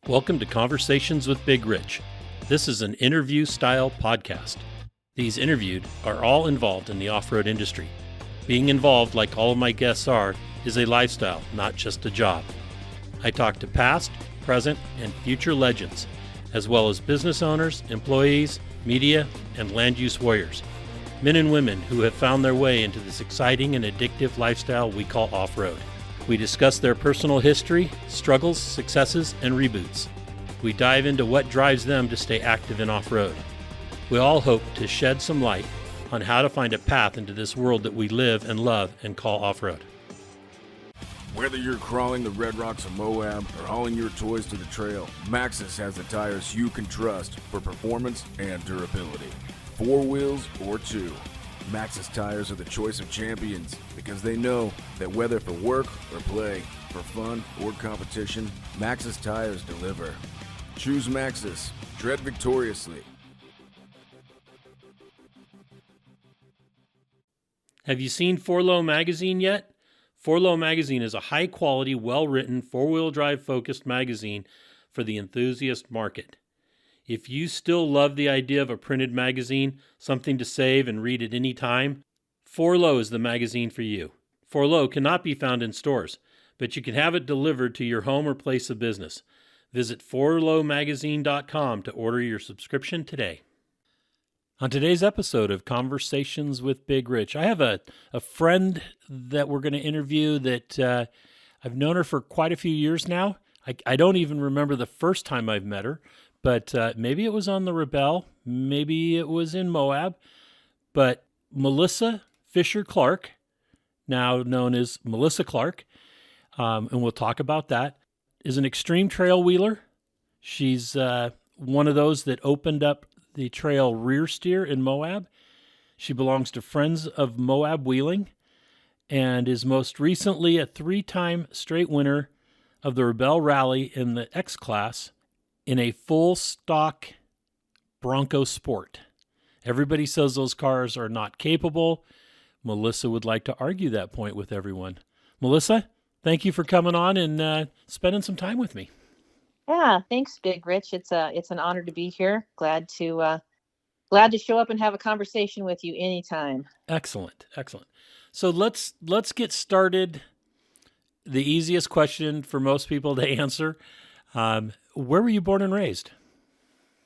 Welcome to Conversations with Big Rich. This is an interview-style podcast. These interviewed are all involved in the off-road industry. Being involved, like all of my guests are, is a lifestyle, not just a job. I talk to past, present, and future legends, as well as business owners, employees, media, and land use warriors. Men and women who have found their way into this exciting and addictive lifestyle we call off-road. We discuss their personal history, struggles, successes, and reboots. We dive into what drives them to stay active in off-road. We all hope to shed some light on how to find a path into this world that we live and love and call off-road. Whether you're crawling the Red Rocks of Moab or hauling your toys to the trail, Maxxis has the tires you can trust for performance and durability. 4 wheels or 2. Maxxis tires are the choice of champions because they know that whether for work or play, for fun or competition, Maxxis tires deliver. Choose Maxxis. Tread victoriously. Have you seen 4Low magazine yet? 4Low magazine is a high-quality, well-written, four-wheel drive-focused magazine for the enthusiast market. If you still love the idea of a printed magazine, something to save and read at any time, 4Low is the magazine for you. 4Low cannot be found in stores, but you can have it delivered to your home or place of business. Visit 4lowmagazine.com to order your subscription today. On today's episode of Conversations with Big Rich, I have a friend that we're going to interview that I've known her for quite a few years now. I don't even remember the first time I've met her. But maybe it was on the Rebelle, maybe it was in Moab. But Melissa Fisher Clark, now known as Melissa Clark, and we'll talk about that, is an extreme trail wheeler. She's one of those that opened up the trail rear steer in Moab. She belongs to Friends of Moab Wheeling and is most recently a 3-time straight winner of the Rebelle Rally in the X class in a full stock Bronco Sport. Everybody says those cars are not capable. Melissa would like to argue that point with everyone. Melissa, thank you for coming on and spending some time with me. Yeah, thanks, Big Rich. It's an honor to be here. Glad to show up and have a conversation with you anytime. Excellent. So let's get started. The easiest question for most people to answer. Where were you born and raised?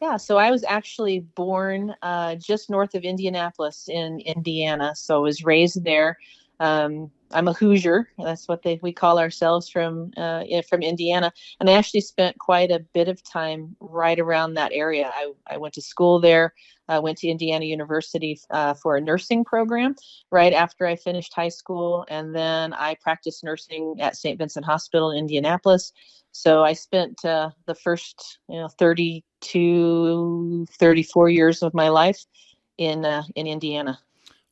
Yeah, so I was actually born just north of Indianapolis in Indiana. So I was raised there. I'm a Hoosier. That's what we call ourselves from Indiana. And I actually spent quite a bit of time right around that area. I went to school there. I went to Indiana University for a nursing program right after I finished high school. And then I practiced nursing at St. Vincent Hospital in Indianapolis. So I spent the first 32, 34 years of my life in Indiana.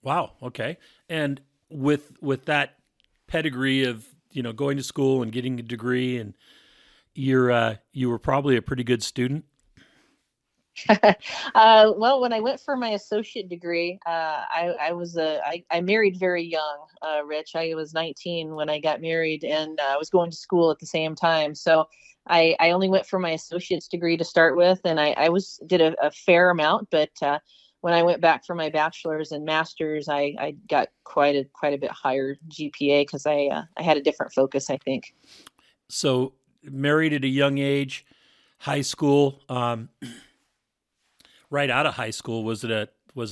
Wow. Okay. And with that pedigree of going to school and getting a degree, and you were probably a pretty good student. Well, when I went for my associate degree, I married very young, Rich. I was 19 when I got married, and I was going to school at the same time. So I only went for my associate's degree to start with, and I did a fair amount. But when I went back for my bachelor's and master's, I got quite a bit higher GPA because I had a different focus, I think. So married at a young age, high school. Right out of high school, was it a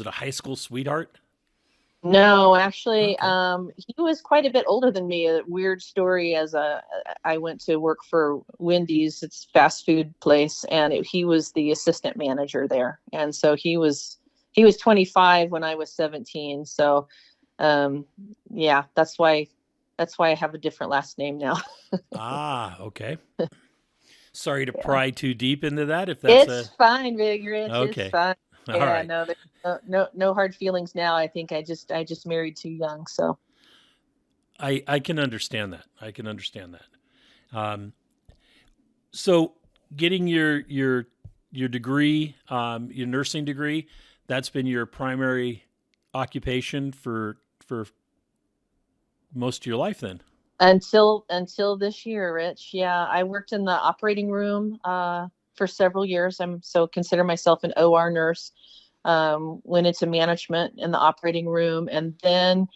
high school sweetheart? No, actually, Okay. he was quite a bit older than me. A weird story I went to work for Wendy's, it's a fast food place, and he was the assistant manager there. And so he was 25 when I was 17. So, yeah, that's why I have a different last name now. Okay. Sorry to pry too deep into that. If that's It's fine, Big Rich. Okay. It's fine. All right. No, there's no hard feelings now. I think I just married too young. So I can understand that. So getting your degree, your nursing degree, that's been your primary occupation for most of your life then? Until this year, Rich. Yeah, I worked in the operating room for several years. I'm so consider myself an OR nurse. Went into management in the operating room, and then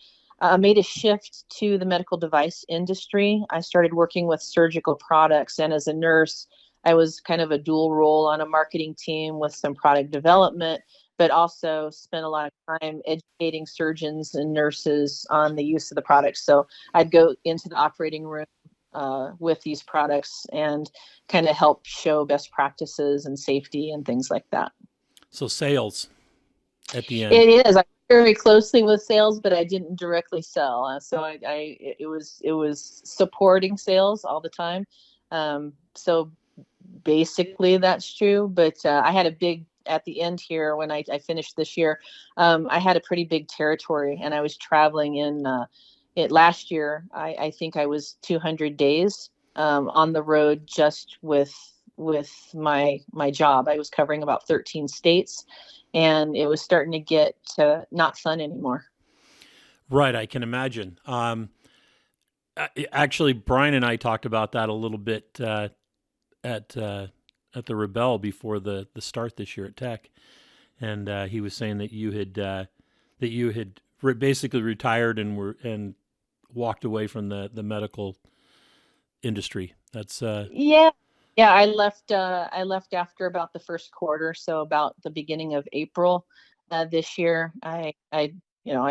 made a shift to the medical device industry. I started working with surgical products, and as a nurse, I was kind of a dual role on a marketing team with some product development, but also spent a lot of time educating surgeons and nurses on the use of the products. So I'd go into the operating room with these products and kind of help show best practices and safety and things like that. So sales at the end. It is. I work very closely with sales, but I didn't directly sell. So it was supporting sales all the time. So basically that's true. But I had a big at the end here when I finished this year. I had a pretty big territory, and I was traveling in it last year. I think I was 200 days on the road just with my job. I was covering about 13 states, and it was starting to get not fun anymore. Right, I can imagine. Actually, Brian and I talked about that a little bit at the Rebelle before the start this year at Tech, and he was saying that you had basically retired and walked away from the medical industry. That's Yeah, I left after about the first quarter, so about the beginning of April this year. I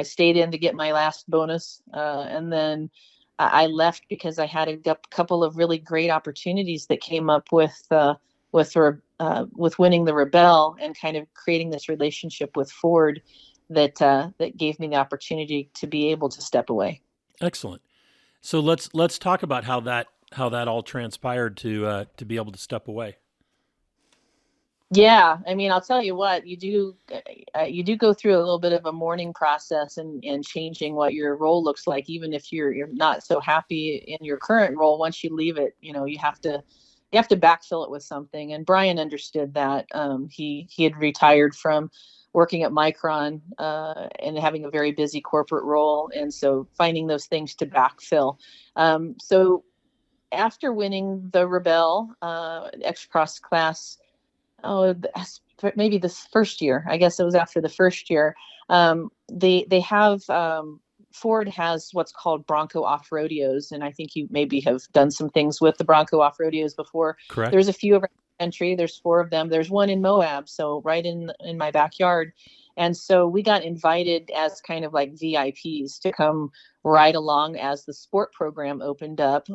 stayed in to get my last bonus, and then I left because I had a couple of really great opportunities that came up with winning the Rebelle and kind of creating this relationship with Ford that gave me the opportunity to be able to step away. excellent. So let's talk about how that all transpired to be able to step away. Yeah, I mean, I'll tell you what, you do go through a little bit of a mourning process and changing what your role looks like, even if you're not so happy in your current role. Once you leave it, you have to backfill it with something. And Brian understood that. He had retired from working at Micron and having a very busy corporate role, and so finding those things to backfill. So after winning the Rebelle X-Cross class, maybe this first year, I guess it was after the first year, they have Ford has what's called Bronco off-rodeos, and I think you maybe have done some things with the Bronco off-rodeos before. Correct. There's a few around the country. There's 4 of them. There's one in Moab, so right in my backyard. And so we got invited as kind of like VIPs to come ride along as the sport program opened up,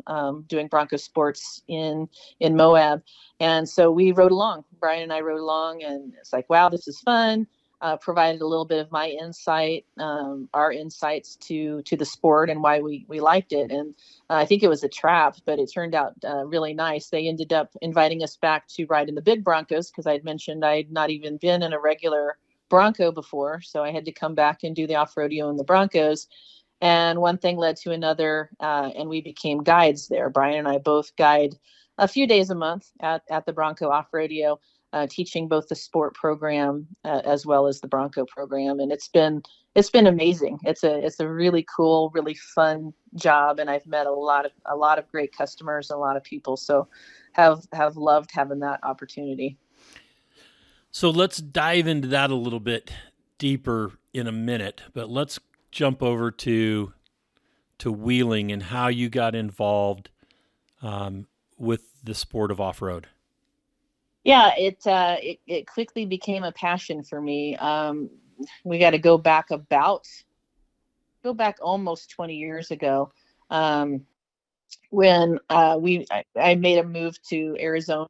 doing Bronco sports in Moab. And so we rode along. Brian and I rode along, and it's like, wow, this is fun. Provided a little bit of my insight, our insights to the sport and why we liked it. And I think it was a trap, but it turned out really nice. They ended up inviting us back to ride in the big Broncos because I'd mentioned I'd not even been in a regular Bronco before. So I had to come back and do the off-rodeo in the Broncos. And one thing led to another, and we became guides there. Brian and I both guide a few days a month at the Bronco off-rodeo. Teaching both the sport program as well as the Bronco program, and it's been amazing. It's a really cool, really fun job, and I've met a lot of great customers and a lot of people. So, have loved having that opportunity. So let's dive into that a little bit deeper in a minute, but let's jump over to wheeling and how you got involved with the sport of off-road. Yeah, it quickly became a passion for me. We got to go back almost 20 years ago, when I made a move to Arizona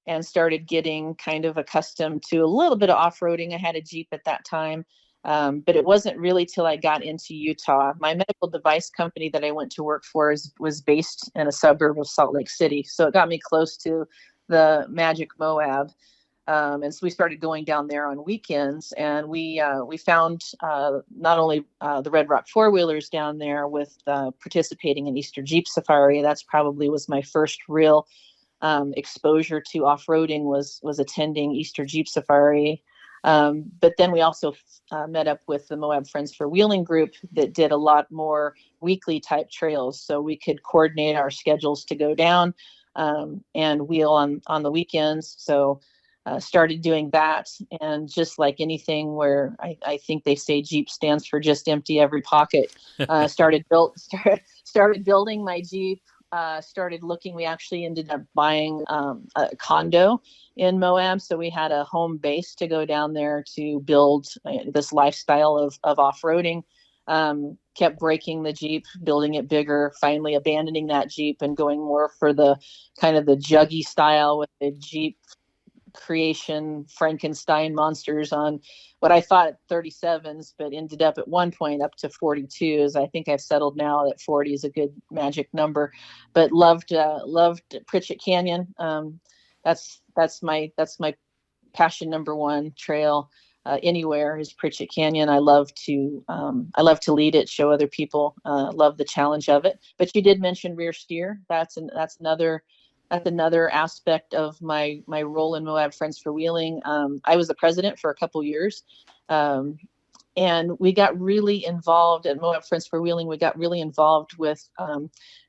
and started getting kind of accustomed to a little bit of off-roading. I had a Jeep at that time, but it wasn't really till I got into Utah. My medical device company that I went to work for was based in a suburb of Salt Lake City, so it got me close to the Magic Moab, and so we started going down there on weekends, and we found not only the Red Rock four-wheelers down there with participating in Easter Jeep Safari. That's probably was my first real exposure to off-roading was attending Easter Jeep Safari But then we also met up with the Moab Friends for Wheeling group that did a lot more weekly type trails, so we could coordinate our schedules to go down and wheel on the weekends. So started doing that, and just like anything where I think they say Jeep stands for just empty every pocket. Started building my Jeep. Started looking. We actually ended up buying a condo in Moab, so we had a home base to go down there to build this lifestyle of off-roading. Kept breaking the Jeep, building it bigger, finally abandoning that Jeep and going more for the kind of the juggy style with the Jeep creation Frankenstein monsters on what I thought 37s, but ended up at one point up to 42s. I think I've settled now that 40 is a good magic number, but loved Pritchett Canyon. That's my passion number one trail. Anywhere is Pritchett Canyon. I love to lead it, show other people. Love the challenge of it. But you did mention rear steer. That's another aspect of my role in Moab Friends for Wheeling. I was the president for a couple years, and we got really involved at Moab Friends for Wheeling. We got really involved with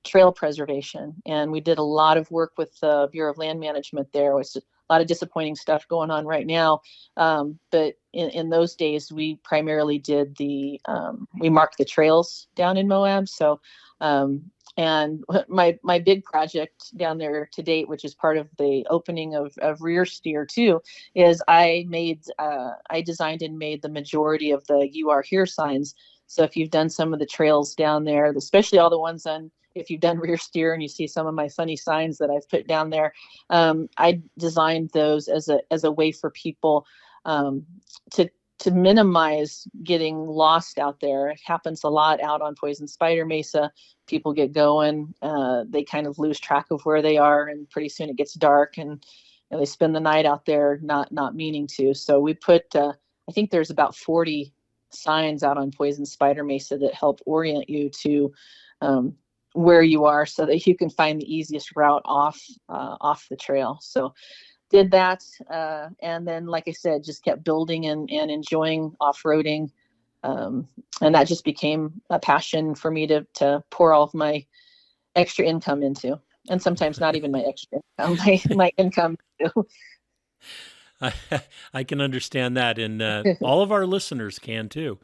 trail preservation, and we did a lot of work with the Bureau of Land Management there. It's a lot of disappointing stuff going on right now, but in those days, we primarily did we marked the trails down in Moab. So and my big project down there to date, which is part of the opening of rear steer too, is I designed and made the majority of the "You Are Here" signs. So if you've done some of the trails down there, especially all the ones if you've done rear steer and you see some of my funny signs that I've put down there, I designed those as a way for people to minimize getting lost out there. It happens a lot out on Poison Spider Mesa. People get going, they kind of lose track of where they are, and pretty soon it gets dark, and they spend the night out there not meaning to. So we put, I think there's about 40 signs out on Poison Spider Mesa that help orient you to where you are, so that you can find the easiest route off the trail. So did that, and then, like I said, just kept building and enjoying off-roading, and that just became a passion for me to pour all of my extra income into, and sometimes not even my extra income, my income too. I can understand that, and all of our listeners can too.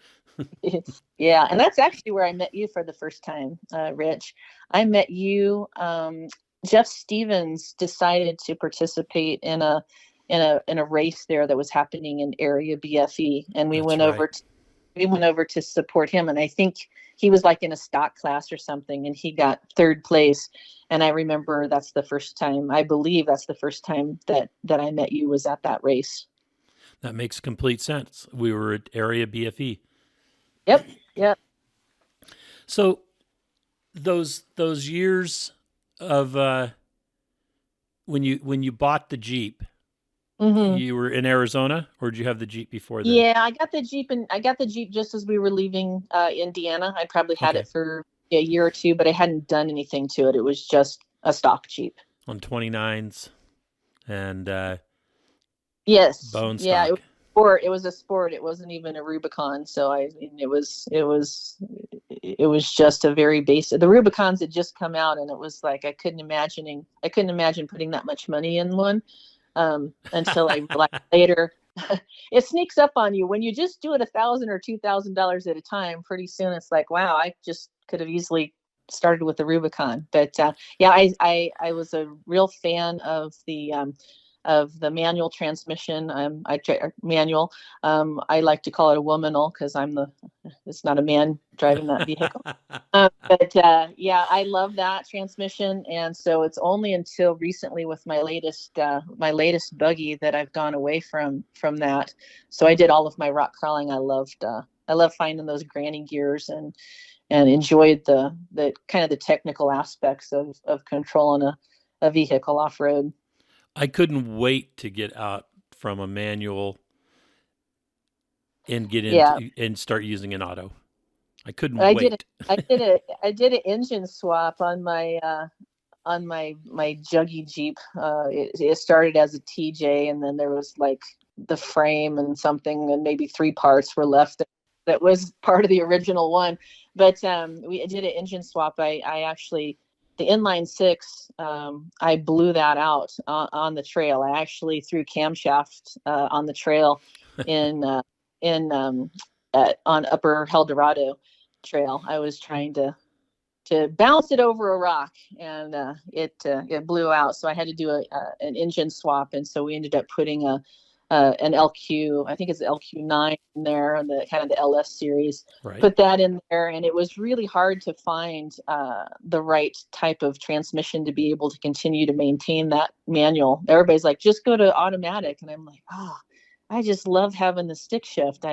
Yeah, and that's actually where I met you for the first time, Rich. I met you. Jeff Stevens decided to participate in a race there that was happening in area BFE, and we went over to support him. And I think he was like in a stock class or something, and he got third place. And I remember I believe that's the first time that I met you, was at that race. That makes complete sense. We were at area BFE. Yep. So those years of when you bought the Jeep, Mm-hmm. you were in Arizona, or did you have the Jeep before then? Yeah, I got the Jeep just as we were leaving Indiana. I probably had it for a year or two, but I hadn't done anything to it. It was just a stock Jeep on 29s and yes, bone stock. Yeah, it was a sport. It wasn't even a Rubicon. So it was just a very basic. The Rubicons had just come out, and it was like I couldn't imagine putting that much money in one until I realized later. It sneaks up on you when you just do it $1,000 or $2,000 at a time. Pretty soon it's like, wow, I just could have easily started with the Rubicon. But yeah, I was a real fan of the manual transmission. Manual. I like to call it a womanal because it's not a man driving that vehicle. But yeah, I love that transmission. And so it's only until recently with my latest buggy that I've gone away from that. So I did all of my rock crawling. I loved finding those granny gears and enjoyed the kind of the technical aspects of controlling a vehicle off road. I couldn't wait to get out from a manual and get into and start using an auto. I couldn't wait. I did an engine swap on my juggy Jeep. It started as a TJ, and then there was like the frame and something, and maybe 3 parts were left that was part of the original one. But we did an engine swap. I actually, the inline 6, I blew that out on the trail. I actually threw camshaft on the trail in on Upper El Dorado trail. I was trying to bounce it over a rock, and it blew out. So I had to do an engine swap, and so we ended up putting an LQ, I think it's LQ9 in there, and the kind of the LS series. Right. Put that in there, and it was really hard to find the right type of transmission to be able to continue to maintain that manual. Everybody's like, just go to automatic, and I'm like, I just love having the stick shift.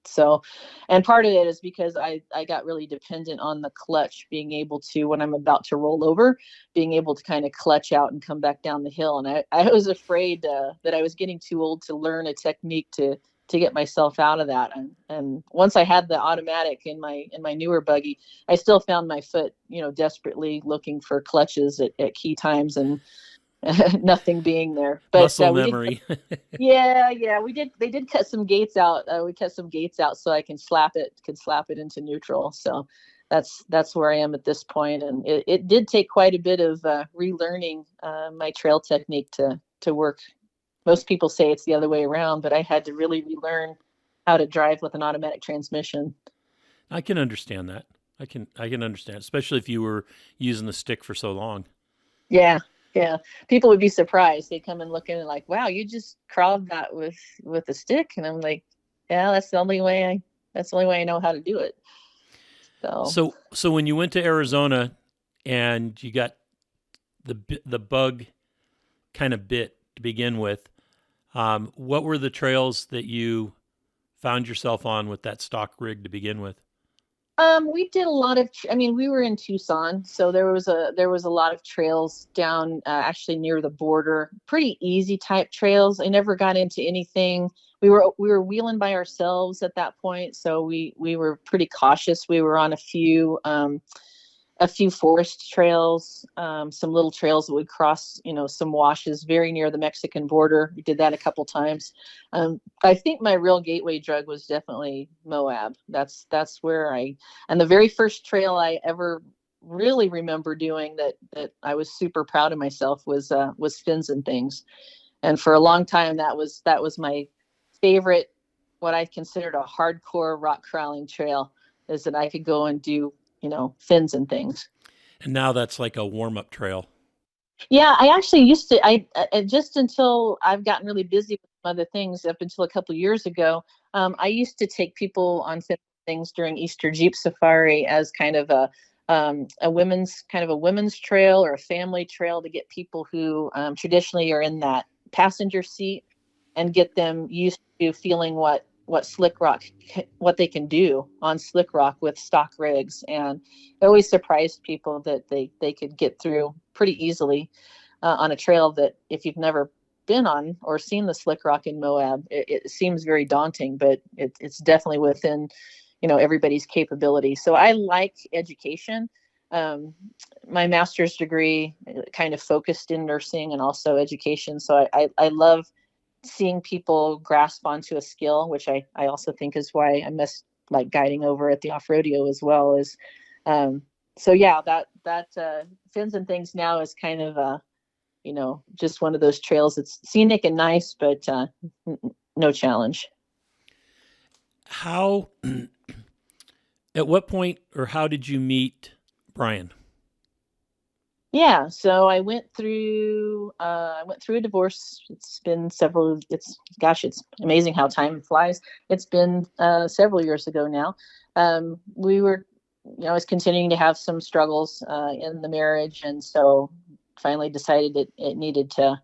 So, and part of it is because I got really dependent on the clutch, being able to, when I'm about to roll over, being able to kind of clutch out and come back down the hill. And I was afraid that I was getting too old to learn a technique to get myself out of that. And once I had the automatic in my newer buggy, I still found my foot, desperately looking for clutches at key times, and nothing being there. But muscle memory. They did cut some gates out. We cut some gates out so I could slap it into neutral. So that's where I am at this point. And it did take quite a bit of relearning my trail technique to work. Most people say it's the other way around, but I had to really relearn how to drive with an automatic transmission. I can understand that. I can understand, especially if you were using the stick for so long. Yeah. Yeah, people would be surprised. They'd come and look in and like, wow, you just crawled that with a stick. And I'm like, yeah, that's the only way I know how to do it. So when you went to Arizona and you got the bug kind of bit to begin with, what were the trails that you found yourself on with that stock rig to begin with? We did a lot of, we were in Tucson, so there was a lot of trails down, actually near the border, pretty easy type trails. I never got into anything. We were wheeling by ourselves at that point. So we were pretty cautious. We were on a few forest trails, some little trails that would cross, some washes very near the Mexican border. We did that a couple times. I think my real gateway drug was definitely Moab. That's where and the very first trail I ever really remember doing that I was super proud of myself was Fins and Things. And for a long time, that was my favorite, what I considered a hardcore rock crawling trail, is that I could go and do Fins and Things. And now that's like a warm-up trail. Yeah, I actually used to, I just until I've gotten really busy with other things, up until a couple of years ago, I used to take people on Fins and Things during Easter Jeep Safari as kind of a women's trail or a family trail, to get people who traditionally are in that passenger seat and get them used to feeling what slick rock, what they can do on slick rock with stock rigs. And it always surprised people that they could get through pretty easily on a trail that, if you've never been on or seen the slick rock in Moab, it seems very daunting, but it's definitely within everybody's capability. So I like education. My master's degree kind of focused in nursing and also education. So I love seeing people grasp onto a skill, which I also think is why I miss like guiding over at the off-rodeo as well. Is so yeah, that Fins and Things now is kind of just one of those trails. It's scenic and nice, but no challenge. How at what point or how did you meet Brian? Yeah, so I went through a divorce. It's amazing how time flies. It's been several years ago now. We were, I was continuing to have some struggles in the marriage, and so finally decided it needed to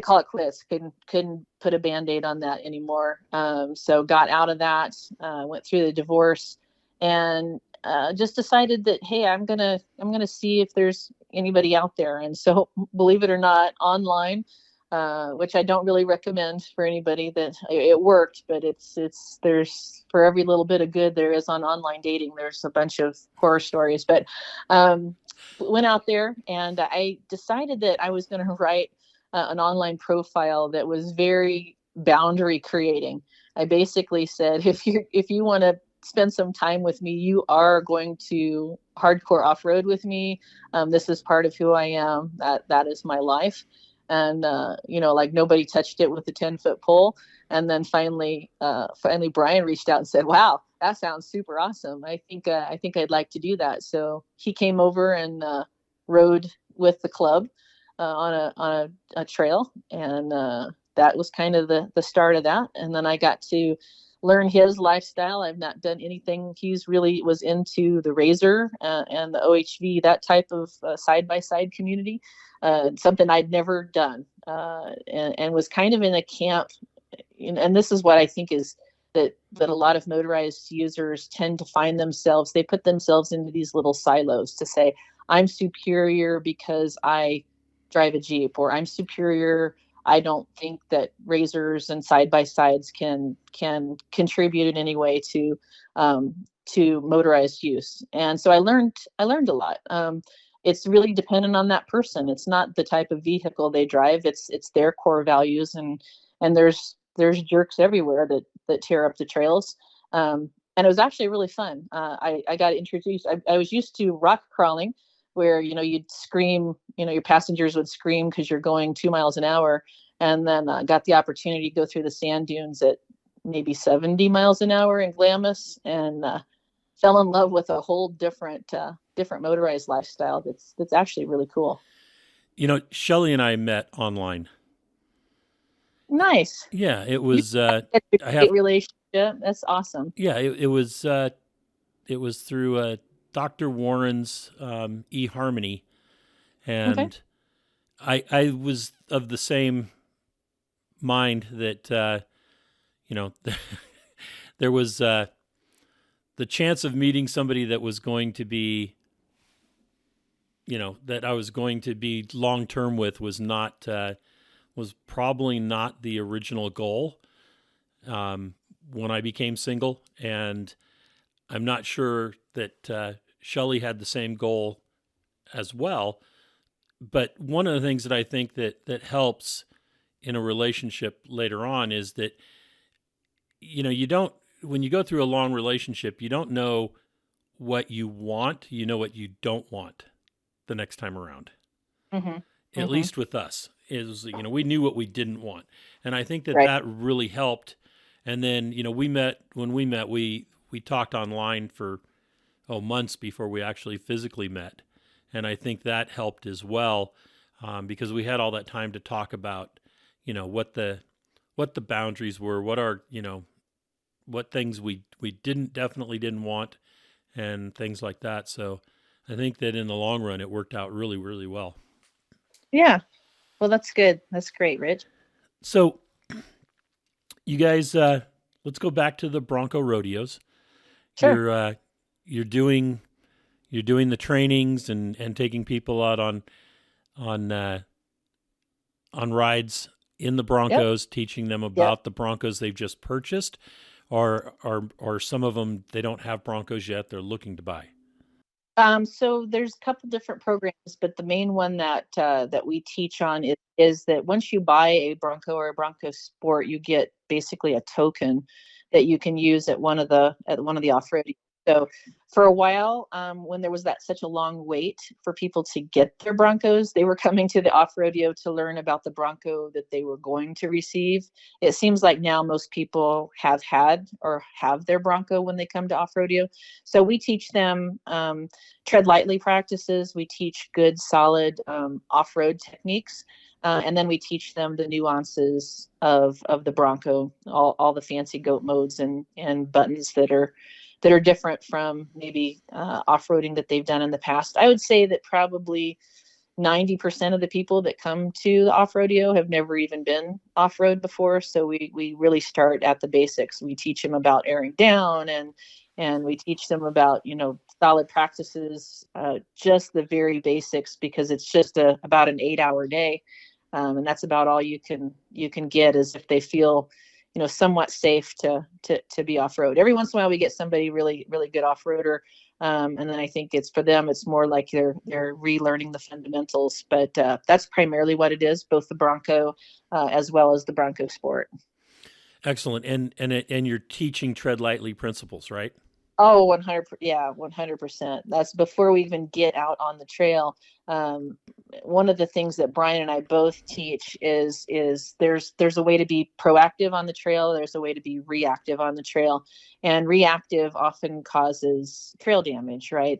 call it quits. Couldn't put a Band-Aid on that anymore. So got out of that, went through the divorce, and just decided that, hey, I'm gonna see if there's anybody out there. And so, believe it or not, online, which I don't really recommend for anybody, that it worked, but there's, for every little bit of good there is on online dating, there's a bunch of horror stories. But went out there, and I decided that I was going to write an online profile that was very boundary creating. I basically said, if you want to spend some time with me, you are going to hardcore off-road with me. This is part of who I am. That is my life. And like nobody touched it with a 10-foot pole. And then finally Brian reached out and said, wow, that sounds super awesome. I think I'd like to do that. So he came over and rode with the club on a trail, and that was kind of the start of that. And then I got to learn his lifestyle. I've not done anything. He's really was into the RZR and the OHV, that type of side-by-side community, something I'd never done, and was kind of in a camp. And this is what I think is that a lot of motorized users tend to find themselves. They put themselves into these little silos to say, I'm superior because I drive a Jeep, or I'm superior. I don't think that RZRs and side-by-sides can contribute in any way to motorized use. And so I learned a lot. It's really dependent on that person. It's not the type of vehicle they drive. It's their core values, and there's jerks everywhere that tear up the trails. And it was actually really fun. I got introduced. I was used to rock crawling, where you'd scream, your passengers would scream because you're going 2 miles an hour, and then got the opportunity to go through the sand dunes at maybe 70 miles an hour in Glamis, and fell in love with a whole different motorized lifestyle. That's actually really cool. Shelley and I met online. Nice. Yeah, it was. I have a relationship. That's awesome. Yeah, it was. It was through Dr. Warren's eHarmony, and okay. I was of the same mind that there was the chance of meeting somebody that was going to be, that I was going to be long term with was probably not the original goal when I became single, and I'm not sure that Shelley had the same goal as well. But one of the things that I think that helps in a relationship later on is that, you don't, when you go through a long relationship, you don't know what you want, you know what you don't want the next time around. Mm-hmm. At least with us, is, we knew what we didn't want. And I think that really helped. And then, when we met, we talked online for months before we actually physically met. And I think that helped as well, because we had all that time to talk about, what the boundaries were, what things we definitely didn't want, and things like that. So I think that in the long run, it worked out really, really well. Yeah. Well, that's good. That's great, Rich. So you guys, let's go back to the Bronco rodeos. Sure. You're doing the trainings and taking people out on rides in the Broncos, teaching them about the Broncos they've just purchased, or some of them, they don't have Broncos yet, they're looking to buy. So there's a couple different programs, but the main one that we teach on is that once you buy a Bronco or a Bronco Sport, you get basically a token that you can use at one of the off-road. So for a while, when there was such a long wait for people to get their Broncos, they were coming to the off-rodeo to learn about the Bronco that they were going to receive. It seems like now most people have had or have their Bronco when they come to off-rodeo. So we teach them tread lightly practices. We teach good, solid off-road techniques. And then we teach them the nuances of the Bronco, all the fancy goat modes and buttons that are different from maybe off-roading that they've done in the past. I would say that probably 90% of the people that come to the off-rodeo have never even been off-road before. So we really start at the basics. We teach them about airing down, and we teach them about, solid practices, just the very basics, because it's just about an 8-hour day. And that's about all you can get, is if they feel somewhat safe to be off-road. Every once in a while we get somebody really, really good off-roader. And then I think it's for them, it's more like they're relearning the fundamentals, but that's primarily what it is, both the Bronco as well as the Bronco Sport. Excellent. And you're teaching tread lightly principles, right? Oh, 100, yeah, 100%. That's before we even get out on the trail. Um, One of the things that Brian and I both teach is there's a way to be proactive on the trail. There's a way to be reactive on the trail, and reactive often causes trail damage, right?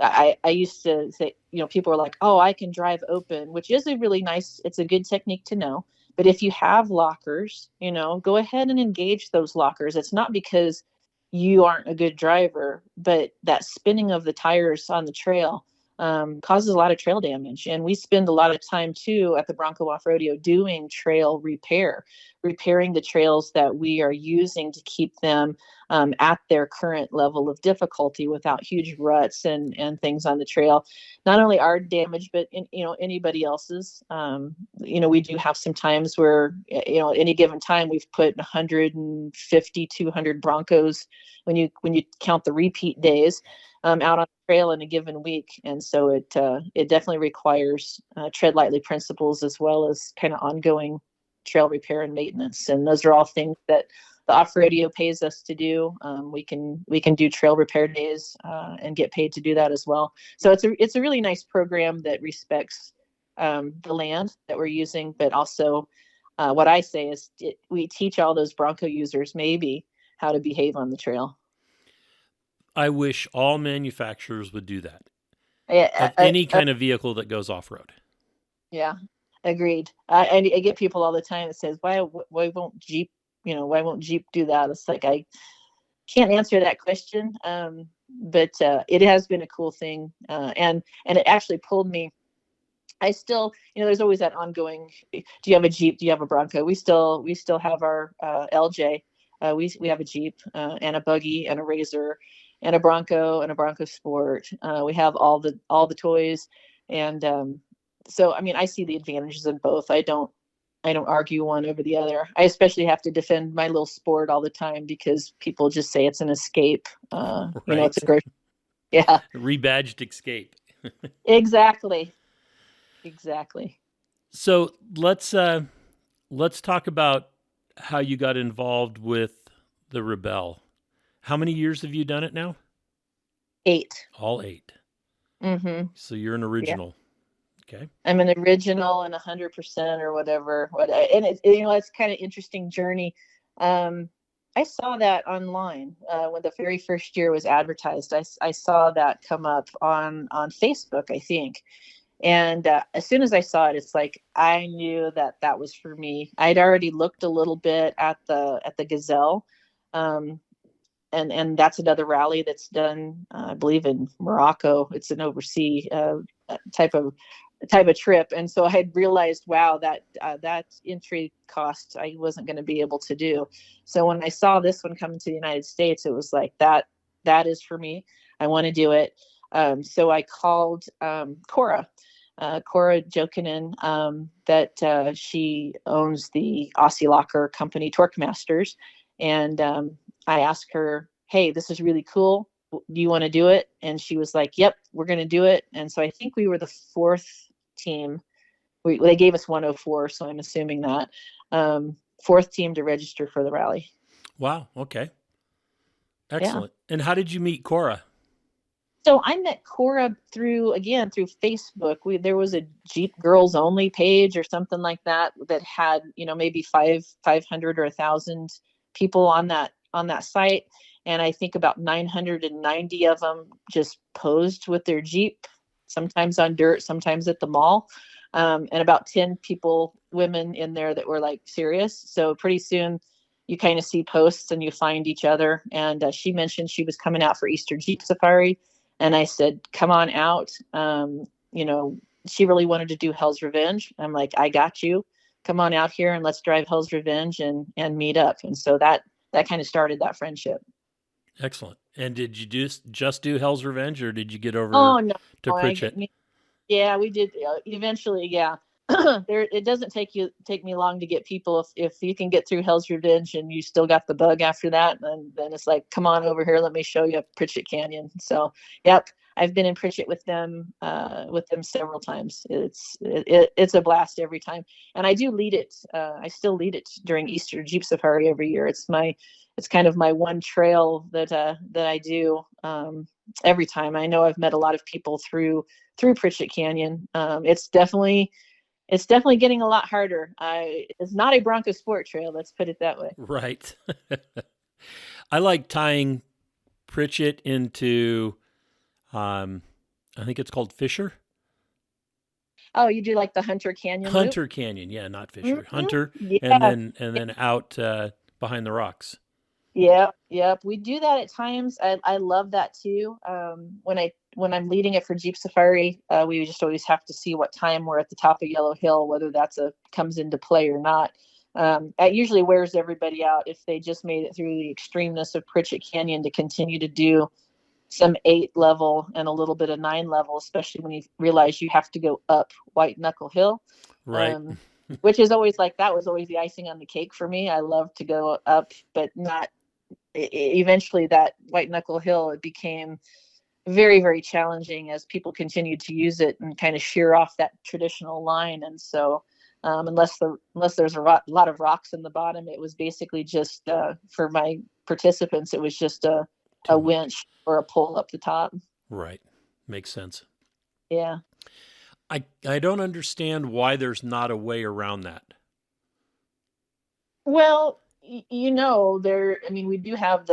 I used to say, people are like, oh, I can drive open, which is a really nice, it's a good technique to know. But if you have lockers, go ahead and engage those lockers. It's not because you aren't a good driver, but that spinning of the tires on the trail causes a lot of trail damage. And we spend a lot of time too at the Bronco Off Rodeo doing trail repairing the trails that we are using to keep them at their current level of difficulty without huge ruts and things on the trail. Not only our damage, but anybody else's. We do have some times where at any given time we've put 150, 200 Broncos when you count the repeat days out on the trail in a given week. And so it definitely requires tread lightly principles as well as kind of ongoing trail repair and maintenance. And those are all things that the off rodeo pays us to do. We can do trail repair days and get paid to do that as well. So it's a really nice program that respects the land that we're using, but also what I say is we teach all those Bronco users maybe how to behave on the trail. I wish all manufacturers would do that. Of any kind of vehicle that goes off-road. Yeah, agreed. I get people all the time that says, why won't Jeep, why won't Jeep do that? It's like, I can't answer that question. But it has been a cool thing. And it actually pulled me. I still, there's always that ongoing, do you have a Jeep? Do you have a Bronco? We still have our LJ. We have a Jeep and a buggy and a Razor and a Bronco Sport. We have all the toys. And so, I see the advantages in both. I don't argue one over the other. I especially have to defend my little Sport all the time because people just say it's an escape. Right. It's a grocery. Yeah. Rebadged escape. Exactly. So let's talk about how you got involved with the Rebelle. How many years have you done it now? 8. All 8. Mm-hmm. So you're an original. Yeah. Okay. I'm an original and 100% or whatever. And it's kind of interesting journey. I saw that online when the very first year was advertised. I saw that come up on Facebook, I think. And as soon as I saw it, it's like I knew that was for me. I'd already looked a little bit at the Gazelle, and that's another rally that's done, I believe, in Morocco. It's an overseas type of trip, and so I had realized, wow, that entry cost I wasn't going to be able to do. So when I saw this one coming to the United States, it was like that is for me. I want to do it. So I called Cora Jokinen, that she owns the Aussie Locker company, Torque Masters. And I asked her, hey, this is really cool. Do you want to do it? And she was like, yep, we're going to do it. And so I think we were the 4th team. They gave us 104, so I'm assuming that. 4th team to register for the rally. Wow. Okay. Excellent. Yeah. And how did you meet Cora? So I met Cora through Facebook. There was a Jeep Girls Only page or something like that had, maybe 500 or 1,000 people on that site. And I think about 990 of them just posed with their Jeep, sometimes on dirt, sometimes at the mall. And about 10 women in there that were like serious. So pretty soon you kind of see posts and you find each other. And she mentioned she was coming out for Easter Jeep Safari. And I said, come on out. She really wanted to do Hell's Revenge. I'm like, I got you. Come on out here and let's drive Hell's Revenge and meet up. And so that kind of started that friendship. Excellent. And did you just do Hell's Revenge, or did you get over to Pritchett? Yeah, we did. Eventually, yeah. It doesn't take me long to get people. If you can get through Hell's Revenge and you still got the bug after that, then it's like, come on over here, let me show you Pritchett Canyon. So, yep, I've been in Pritchett with them several times. It's a blast every time, and I do lead it. I still lead it during Easter Jeep Safari every year. It's kind of my one trail that I do every time. I know I've met a lot of people through Pritchett Canyon. It's definitely getting a lot harder. It's not a Bronco sport trail, let's put it that way. Right. I like tying Pritchett into, I think it's called Fisher. Oh, you do like the Hunter Canyon Hunter loop? Canyon, yeah, not Fisher. Mm-hmm. Hunter, Yeah. and then out behind the rocks. Yep. We do that at times. I love that too. When I'm leading it for Jeep Safari, we just always have to see what time we're at the top of Yellow Hill, whether comes into play or not. That usually wears everybody out if they just made it through the extremeness of Pritchett Canyon to continue to do some 8 level and a little bit of 9 level, especially when you realize you have to go up White Knuckle Hill. Right. Which is always that was always the icing on the cake for me. I love to go up, but not eventually that White Knuckle Hill, it became very, very challenging as people continued to use it and kind of shear off that traditional line. And so unless there's a lot of rocks in the bottom, it was basically just for my participants, it was just a winch or a pole up the top. Right. Makes sense. Yeah. I don't understand why there's not a way around that. Well, we do have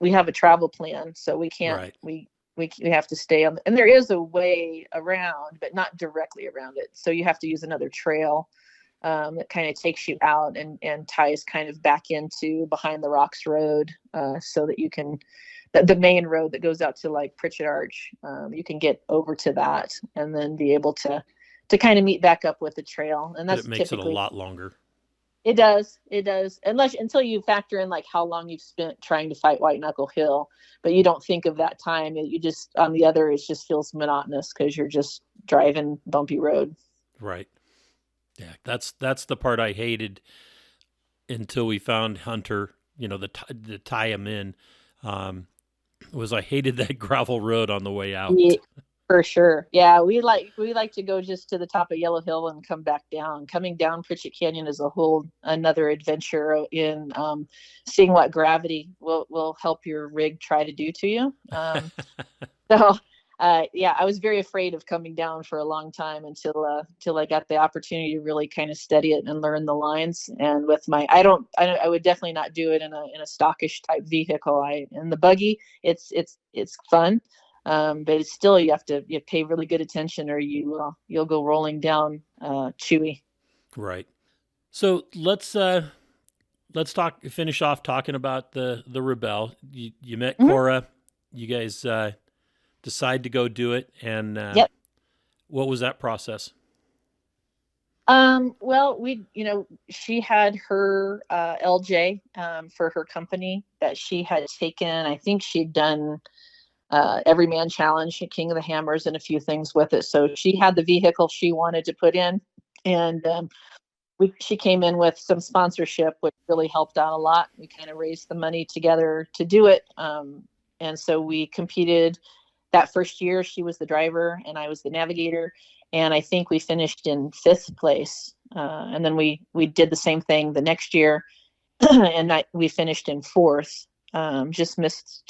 we have a travel plan, so we can't, right. we have to stay on, and there is a way around, but not directly around it. So you have to use another trail that kind of takes you out and ties kind of back into Behind the Rocks Road, so that you can, the main road that goes out to like Pritchett Arch, you can get over to that and then be able to kind of meet back up with the trail. And that's but it makes it a lot longer. It does. Until you factor in like how long you've spent trying to fight White Knuckle Hill, but you don't think of that time. You just, on the other, it just feels monotonous because you're just driving bumpy road. Right. Yeah. That's the part I hated until we found Hunter, the tie him in, was I hated that gravel road on the way out. Yeah. For sure. Yeah, we like to go just to the top of Yellow Hill and come back down. Coming down Pritchett Canyon is a whole another adventure in seeing what gravity will help your rig try to do to you. So I was very afraid of coming down for a long time until I got the opportunity to really kind of study it and learn the lines. And with my, I would definitely not do it in a stockish type vehicle. In the buggy, it's fun. But it's still, you pay really good attention or you'll go rolling down chewy. Right. So let's finish off talking about the Rebelle. You met Cora, you guys decide to go do it. And yep. What was that process? Well, she had her LJ for her company that she had taken. I think she'd done Everyman Challenge, King of the Hammers, and a few things with it. So she had the vehicle she wanted to put in, and she came in with some sponsorship, which really helped out a lot. We kind of raised the money together to do it, and so we competed that first year. She was the driver, and I was the navigator, and I think we finished in 5th place. And then we did the same thing the next year, and we finished in 4th. Just missed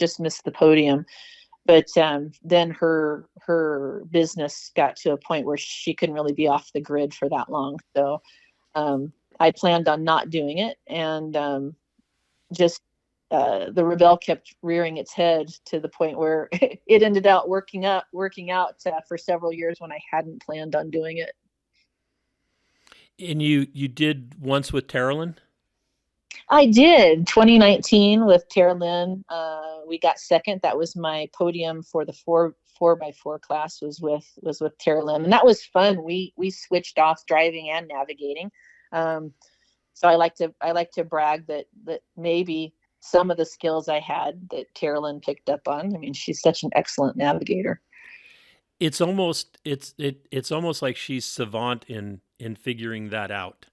the podium. But then her business got to a point where she couldn't really be off the grid for that long. So I planned on not doing it. And the Rebelle kept rearing its head to the point where it ended up working out for several years when I hadn't planned on doing it. And you did once with Terrelyn? I did 2019 with Terrelyn. We got second. That was my podium for the 4x4 class was with Terrelyn, and that was fun. We switched off driving and navigating. So I like to brag that maybe some of the skills I had that Terrelyn picked up on. I mean, she's such an excellent navigator. It's almost like she's savant in figuring that out.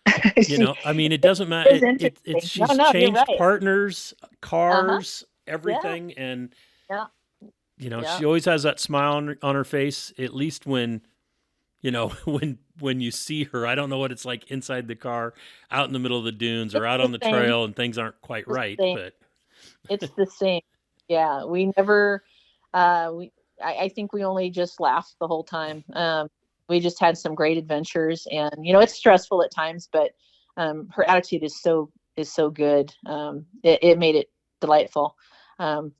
I mean, it doesn't matter. She's changed partners, cars, everything, and Yeah. She always has that smile on her face, at least when, when you see her. I don't know what it's like inside the car, out in the middle of the dunes or It's out the on the same. trail and things aren't quite The right, same. but It's the same. Yeah. We never, we, I think we only just laughed the whole time. We just had some great adventures, and, it's stressful at times, but, her attitude is so good. It made it delightful. Um,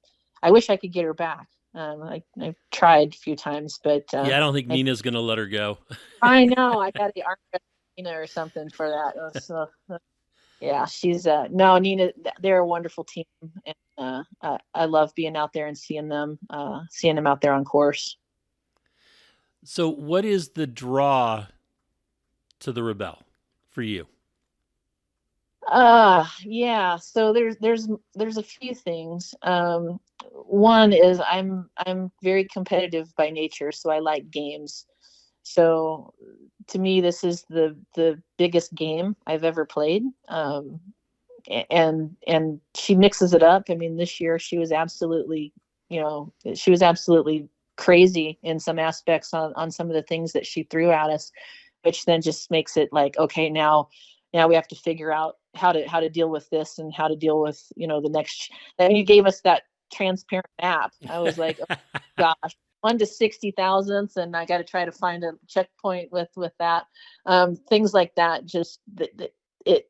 I wish I could get her back. I've tried a few times, but, yeah, I don't think I, Nina's going to let her go. I know I got the arm Nina or something for that. So, yeah, she's no Nina. They're a wonderful team, and I love being out there and seeing them out there on course. So, what is the draw to the Rebelle for you? Yeah. So there's a few things. One is I'm very competitive by nature, so I like games. So to me, this is the biggest game I've ever played. And she mixes it up. I mean, this year she was absolutely crazy in some aspects on some of the things that she threw at us, which then just makes it like, okay, now we have to figure out how to deal with this and how to deal with, the next. And you gave us that transparent map. I was like, oh, gosh, 1 to 60 thousandths, and I got to try to find a checkpoint with that. Things like that. Just it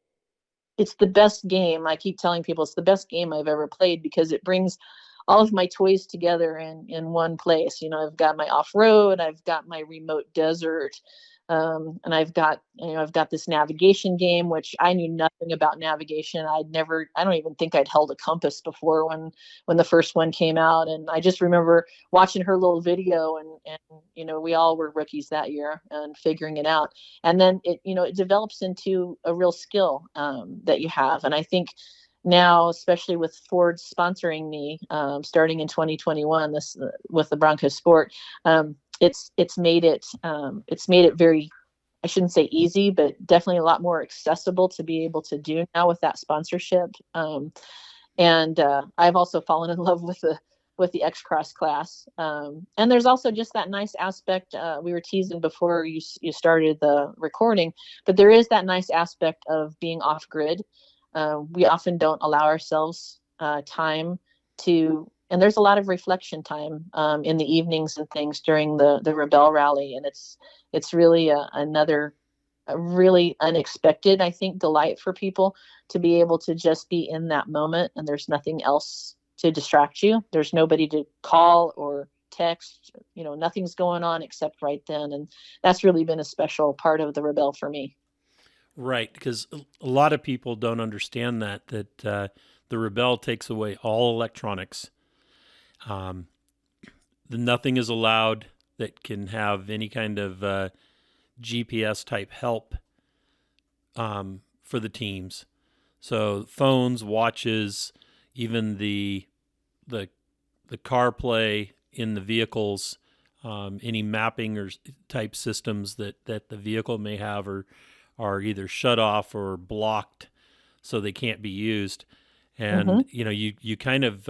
it's the best game. I keep telling people it's the best game I've ever played because it brings all of my toys together in one place. I've got my off-road, I've got my remote desert, and I've got this navigation game, which I knew nothing about navigation. I don't even think I'd held a compass before when the first one came out. And I just remember watching her little video, and we all were rookies that year and figuring it out. And then it develops into a real skill, that you have. And I think now, especially with Ford sponsoring me, starting in 2021, this with the Bronco Sport, it's made it very, I shouldn't say easy, but definitely a lot more accessible to be able to do now with that sponsorship. And I've also fallen in love with the X Cross class. And there's also just that nice aspect. We were teasing before you started the recording, but there is that nice aspect of being off grid. We often don't allow ourselves time to, and there's a lot of reflection time in the evenings and things during the Rebelle Rally, and it's really another a really unexpected, I think, delight for people to be able to just be in that moment, and there's nothing else to distract you. There's nobody to call or text, nothing's going on except right then, and that's really been a special part of the Rebelle for me. Right, because a lot of people don't understand that the Rebelle takes away all electronics. Um, Nothing is allowed that can have any kind of GPS type help for the teams. So phones, watches, even the CarPlay in the vehicles, any mapping or type systems that the vehicle may have are either shut off or blocked, so they can't be used. And you kind of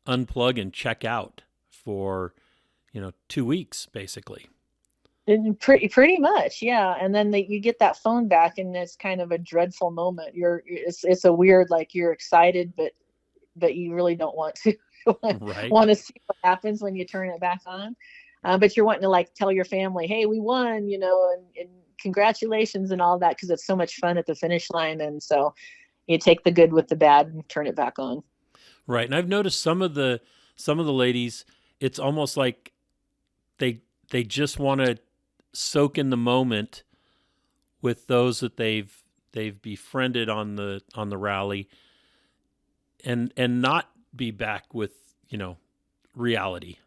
unplug and check out for 2 weeks basically. Pretty much, yeah. And then you get that phone back, and it's kind of a dreadful moment. It's a weird, like, you're excited, but you really don't want to Right. want to see what happens when you turn it back on. But you're wanting to, like, tell your family, hey, we won, and congratulations and all that, because it's so much fun at the finish line. And so you take the good with the bad and turn it back on. Right. And I've noticed some of the ladies, it's almost like they just want to soak in the moment with those that they've befriended on the rally, and not be back with reality,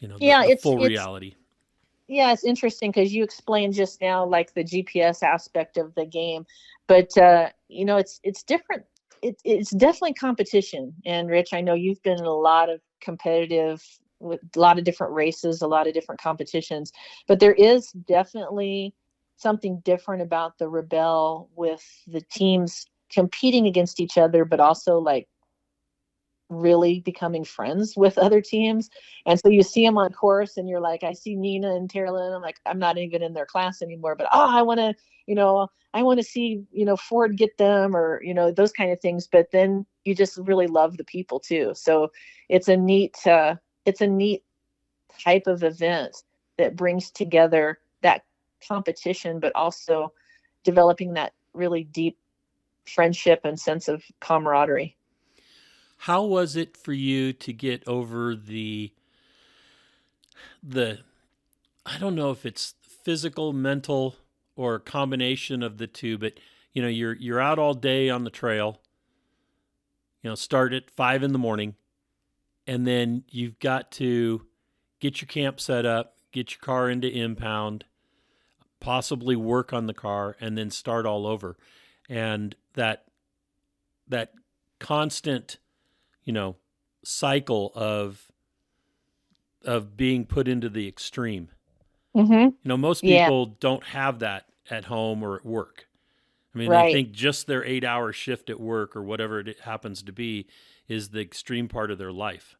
Yeah, the full reality. yeah, it's interesting because you explained just now, like, the GPS aspect of the game, but it's different. It's definitely competition. And Rich, I know you've been in a lot of competitive, with a lot of different races, a lot of different competitions, but there is definitely something different about the Rebelle, with the teams competing against each other, but also, like, really becoming friends with other teams. And so you see them on course and you're like, I see Nina and Terrell, I'm like, I'm not even in their class anymore, but I want to, I want to see, Ford get them, or, those kind of things. But then you just really love the people too. So it's a neat type of event that brings together that competition, but also developing that really deep friendship and sense of camaraderie. How was it for you to get over the I don't know if it's physical, mental, or a combination of the two, but you're out all day on the trail, start at 5 a.m, and then you've got to get your camp set up, get your car into impound, possibly work on the car, and then start all over. And that constant, cycle of being put into the extreme. Mm-hmm. Most Yeah. people don't have that at home or at work. I mean, Right. They think just their 8-hour shift at work or whatever it happens to be is the extreme part of their life.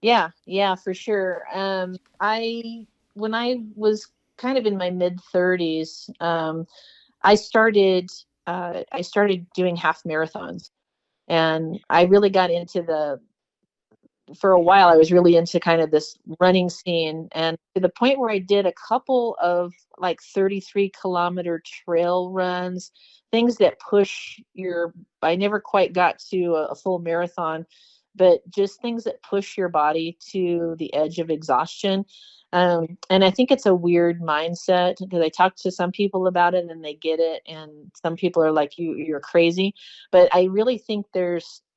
Yeah, for sure. When I was kind of in my mid 30s, I started doing half marathons, and I really got into for a while, I was really into kind of this running scene, and to the point where I did a couple of like 33-kilometer trail runs, things that I never quite got to a full marathon, but just things that push your body to the edge of exhaustion. And I think it's a weird mindset, because I talk to some people about it and they get it, and some people are like, you're crazy. But I really think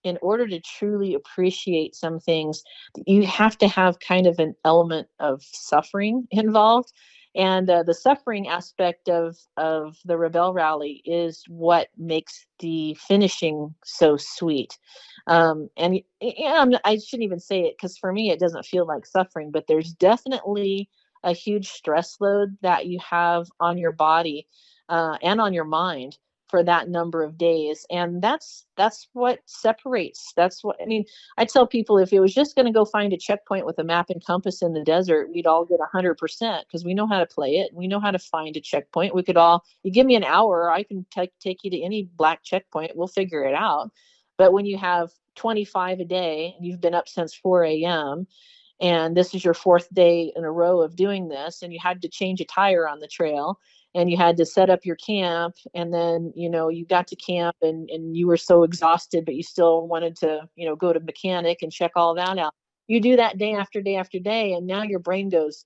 in order to truly appreciate some things, you have to have kind of an element of suffering involved. And the suffering aspect of the Rebelle Rally is what makes the finishing so sweet. And I shouldn't even say it, because for me, it doesn't feel like suffering, but there's definitely a huge stress load that you have on your body and on your mind for that number of days. And that's what separates. I tell people, if it was just going to go find a checkpoint with a map and compass in the desert, we'd all get 100%, because we know how to play it. We know how to find a checkpoint. You give me an hour, I can take you to any black checkpoint. We'll figure it out. But when you have 25 a day and you've been up since 4 a.m., and this is your fourth day in a row of doing this, and you had to change a tire on the trail, and you had to set up your camp, and then, you got to camp and you were so exhausted, but you still wanted to, go to mechanic and check all that out. You do that day after day after day, and now your brain goes,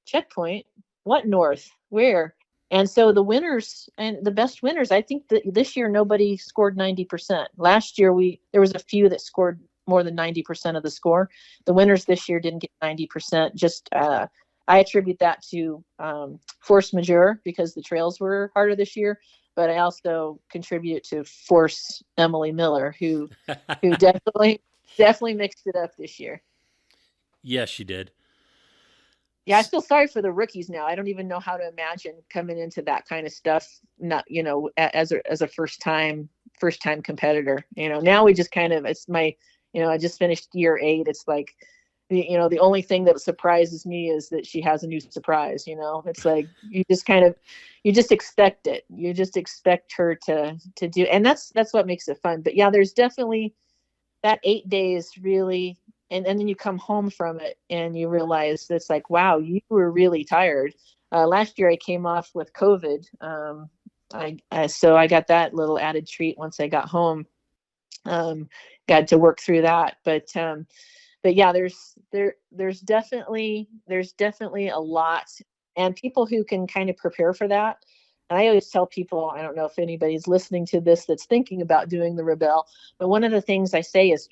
checkpoint? What north? Where? And so the winners, and the best winners, I think that this year nobody scored 90%. Last year there was a few that scored more than 90% of the score. The winners this year didn't get 90%. Just I attribute that to force majeure, because the trails were harder this year. But I also contribute to force Emily Miller, who definitely mixed it up this year. Yes, she did. Yeah, I feel sorry for the rookies now. I don't even know how to imagine coming into that kind of stuff, not, as a first time competitor. Now we just kind of, it's my, I just finished year 8. It's like, the only thing that surprises me is that she has a new surprise. It's like, you just expect it. You just expect her to do, and that's what makes it fun. But yeah, there's definitely that 8 days really. And then you come home from it and you realize it's like, wow, you were really tired. Last year I came off with COVID. So I got that little added treat once I got home. Got to work through that. But yeah, there's definitely a lot, and people who can kind of prepare for that. And I always tell people, I don't know if anybody's listening to this that's thinking about doing the Rebelle, but one of the things I say is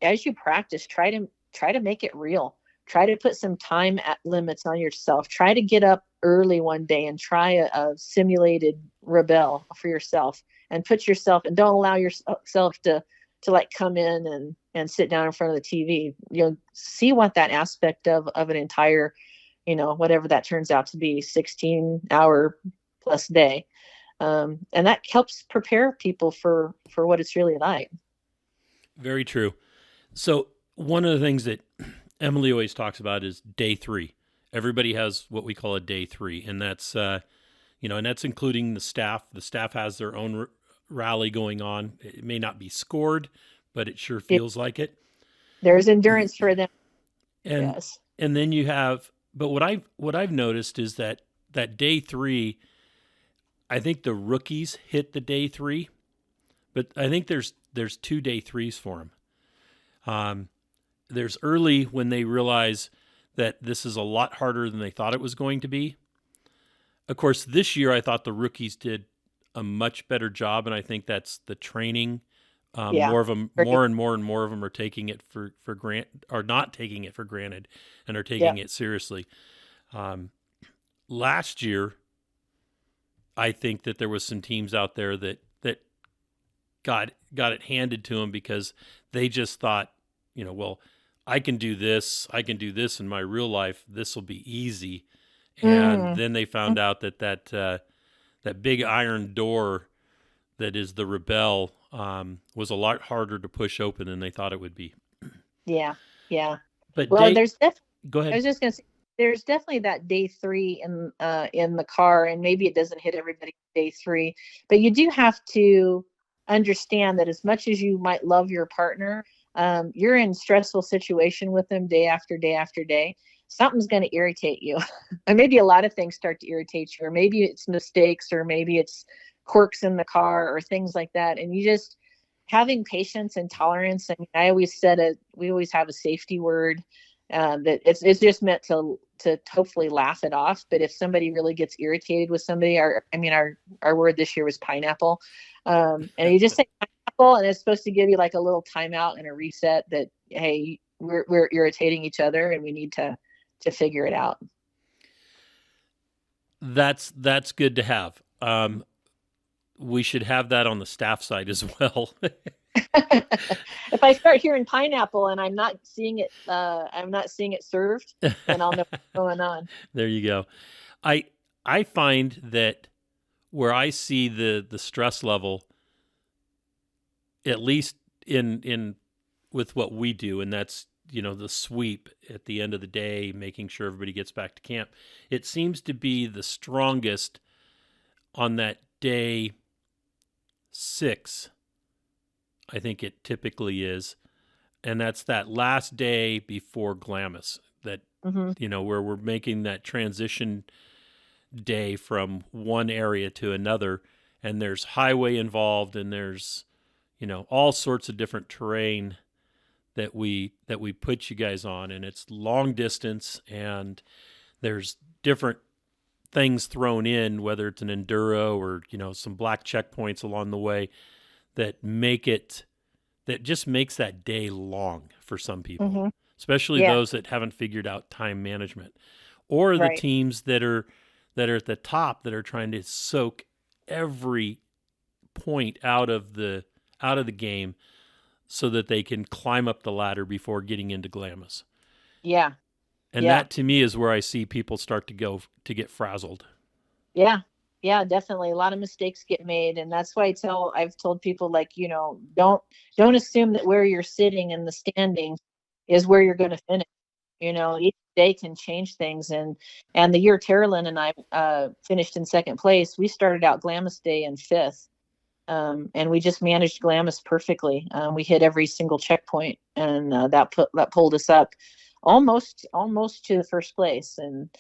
as you practice, try to make it real. Try to put some time limits on yourself. Try to get up early one day and try a simulated Rebelle for yourself, and put yourself, and don't allow yourself to like come in and sit down in front of the TV. See what that aspect of an entire, whatever that turns out to be, 16-hour plus day. And that helps prepare people for what it's really like. Very true. So one of the things that Emily always talks about is day 3. Everybody has what we call a day 3, and that's and that's including the staff. The staff has their own rally going on. It may not be scored, but it sure feels like it. There's endurance for them. And Yes. and then you have, but what I've noticed is that day 3, I think the rookies hit the day 3, but I think there's 2 day 3s for them. There's early when they realize that this is a lot harder than they thought it was going to be. Of course, this year I thought the rookies did a much better job, and I think that's the training. More and more of them are taking it for granted, or not taking it for granted, and are taking it seriously. Last year, I think that there was some teams out there that got it handed to them because they just thought, well, I can do this in my real life. This will be easy. And then they found out that big iron door that is the Rebelle was a lot harder to push open than they thought it would be. Yeah. But well, go ahead. I was just going to say, there's definitely that day 3 in the car, and maybe it doesn't hit everybody day 3, but you do have to understand that as much as you might love your partner, you're in stressful situation with them day after day after day. Something's going to irritate you. And maybe a lot of things start to irritate you, or maybe it's mistakes, or maybe it's quirks in the car or things like that. And you just having patience and tolerance. I mean, I always we always have a safety word that it's just meant to hopefully laugh it off. But if somebody really gets irritated with somebody, our word this year was pineapple. And you just say pineapple, and it's supposed to give you like a little timeout and a reset that, hey, we're irritating each other and we need to figure it out. That's good to have. We should have that on the staff side as well. If I start hearing pineapple and I'm not seeing it served, then I'll know what's going on. There you go. I find that where I see the stress level, at least in with what we do, and that's the sweep at the end of the day, making sure everybody gets back to camp. It seems to be the strongest on that day 6. I think it typically is, and that's that last day before Glamis. That where we're making that transition day from one area to another, and there's highway involved, and there's all sorts of different terrain that we put you guys on, and it's long distance, and there's different things thrown in, whether it's an enduro or some black checkpoints along the way that just makes that day long for some people, especially those that haven't figured out time management, or the teams that are at the top that are trying to soak every point out of the game so that they can climb up the ladder before getting into Glamis. Yeah. And that to me is where I see people start to get frazzled. Yeah. Yeah, definitely. A lot of mistakes get made. And that's why I've told people, like, don't assume that where you're sitting in the standings is where you're going to finish. Each day can change things. And the year Terilyn and I finished in second place, we started out Glamis Day in 5th. And we just managed Glamis perfectly. We hit every single checkpoint, and that pulled us up almost to the first place. And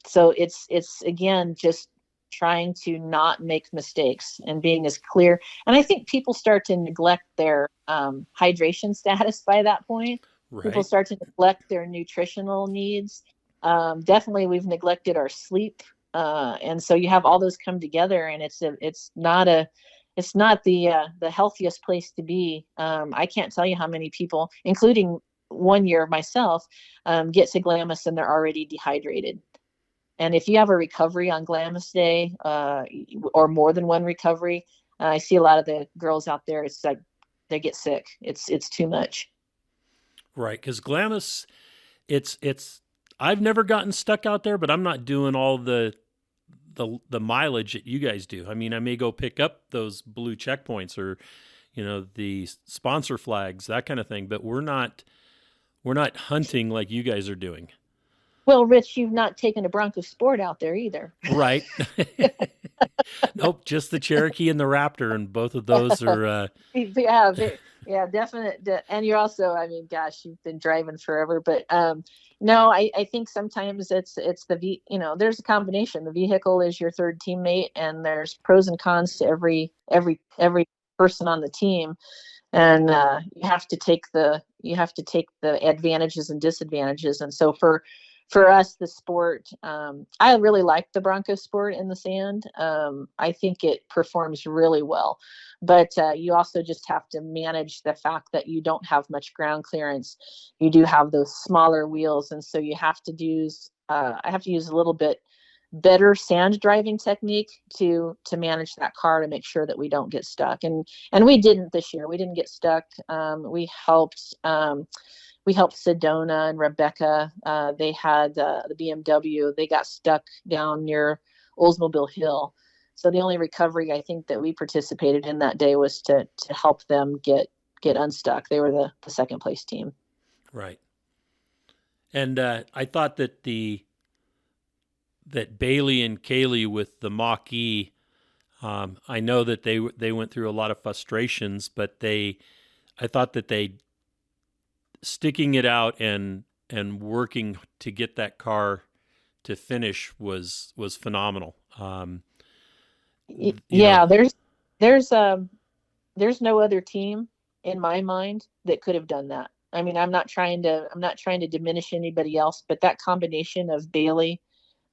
so it's again just trying to not make mistakes and being as clear. And I think people start to neglect their hydration status by that point. Right. People start to neglect their nutritional needs. Definitely, we've neglected our sleep. And so you have all those come together, and it's not the healthiest place to be. I can't tell you how many people, including one year myself, get to Glamis and they're already dehydrated. And if you have a recovery on Glamis Day, or more than one recovery, I see a lot of the girls out there. It's like they get sick. It's too much. Right, because Glamis, it's. I've never gotten stuck out there, but I'm not doing all the mileage that you guys do. I mean, I may go pick up those blue checkpoints or, the sponsor flags, that kind of thing. But we're not hunting like you guys are doing. Well, Rich, you've not taken a Bronco Sport out there either. Right. Nope, just the Cherokee and the Raptor, and both of those are Yeah, definite. And you're also, I mean, gosh, you've been driving forever, but no, I think sometimes it's there's a combination. The vehicle is your third teammate, and there's pros and cons to every person on the team, and you have to take the advantages and disadvantages. And so for us, the sport, I really like the Bronco Sport in the sand. I think it performs really well, but you also just have to manage the fact that you don't have much ground clearance. You do have those smaller wheels, and so you have to use. I have to use a little bit better sand driving technique to manage that car to make sure that we don't get stuck. And we didn't this year. We didn't get stuck. We helped. We helped Sedona and Rebecca. They had the BMW. They got stuck down near Oldsmobile Hill. So the only recovery I think that we participated in that day was to help them get unstuck. They were the second place team. right. And I thought that that Bailey and Kaylee with the Mach-E, I know that they went through a lot of frustrations, but I thought that they sticking it out and working to get that car to finish was phenomenal. There's no other team in my mind that could have done that. I mean, I'm not trying to diminish anybody else, but that combination of Bailey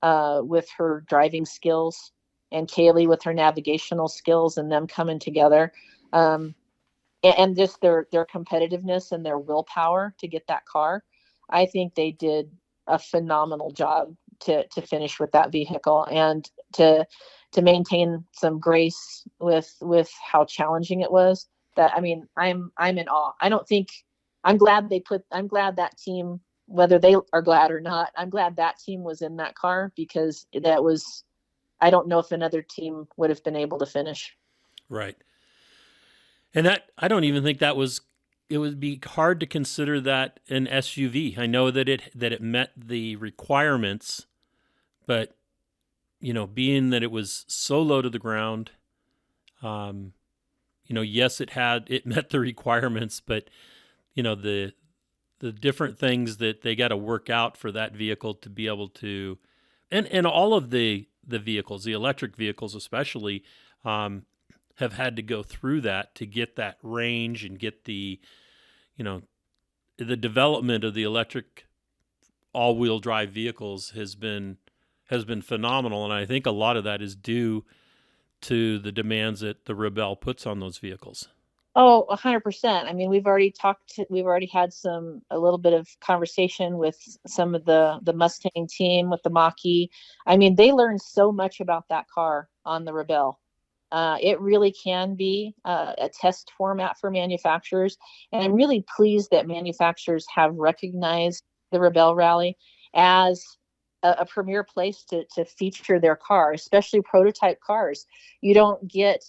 with her driving skills and Kaylee with her navigational skills, and them coming together, and just their competitiveness and their willpower to get that car, I think they did a phenomenal job to finish with that vehicle, and to maintain some grace with how challenging it was. That, I mean, I'm in awe. I'm glad that team, whether they are glad or not, I'm glad that team was in that car, because I don't know if another team would have been able to finish. Right. And that, I don't even think it would be hard to consider that an SUV. I know that it met the requirements, but being that it was so low to the ground, yes, it met the requirements, but the different things that they got to work out for that vehicle to be able to, and all of the vehicles, the electric vehicles especially, have had to go through that to get that range and get the development of the electric all-wheel drive vehicles has been phenomenal. And I think a lot of that is due to the demands that the Rebelle puts on those vehicles. Oh, 100%. I mean, we've already had a little bit of conversation with some of the Mustang team with the Mach-E. I mean, they learned so much about that car on the Rebelle. It really can be a test format for manufacturers. And I'm really pleased that manufacturers have recognized the Rebelle Rally as a premier place to feature their car, especially prototype cars. You don't get,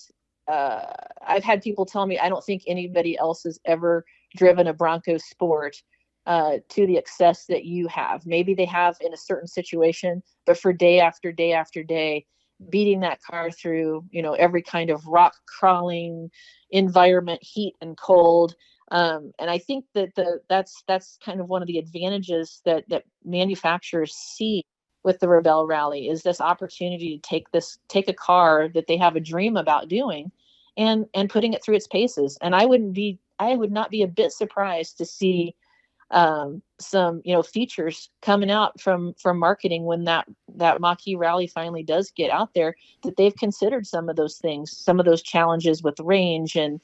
I've had people tell me, I don't think anybody else has ever driven a Bronco Sport to the excess that you have. Maybe they have in a certain situation, but for day after day after day, beating that car through, every kind of rock crawling environment, heat and cold. And I think that's kind of one of the advantages that manufacturers see with the Rebelle Rally, is this opportunity to take a car that they have a dream about doing and putting it through its paces. And I would not be a bit surprised to see some features coming out from marketing when that Mach-E Rally finally does get out there, that they've considered some of those things, some of those challenges with range and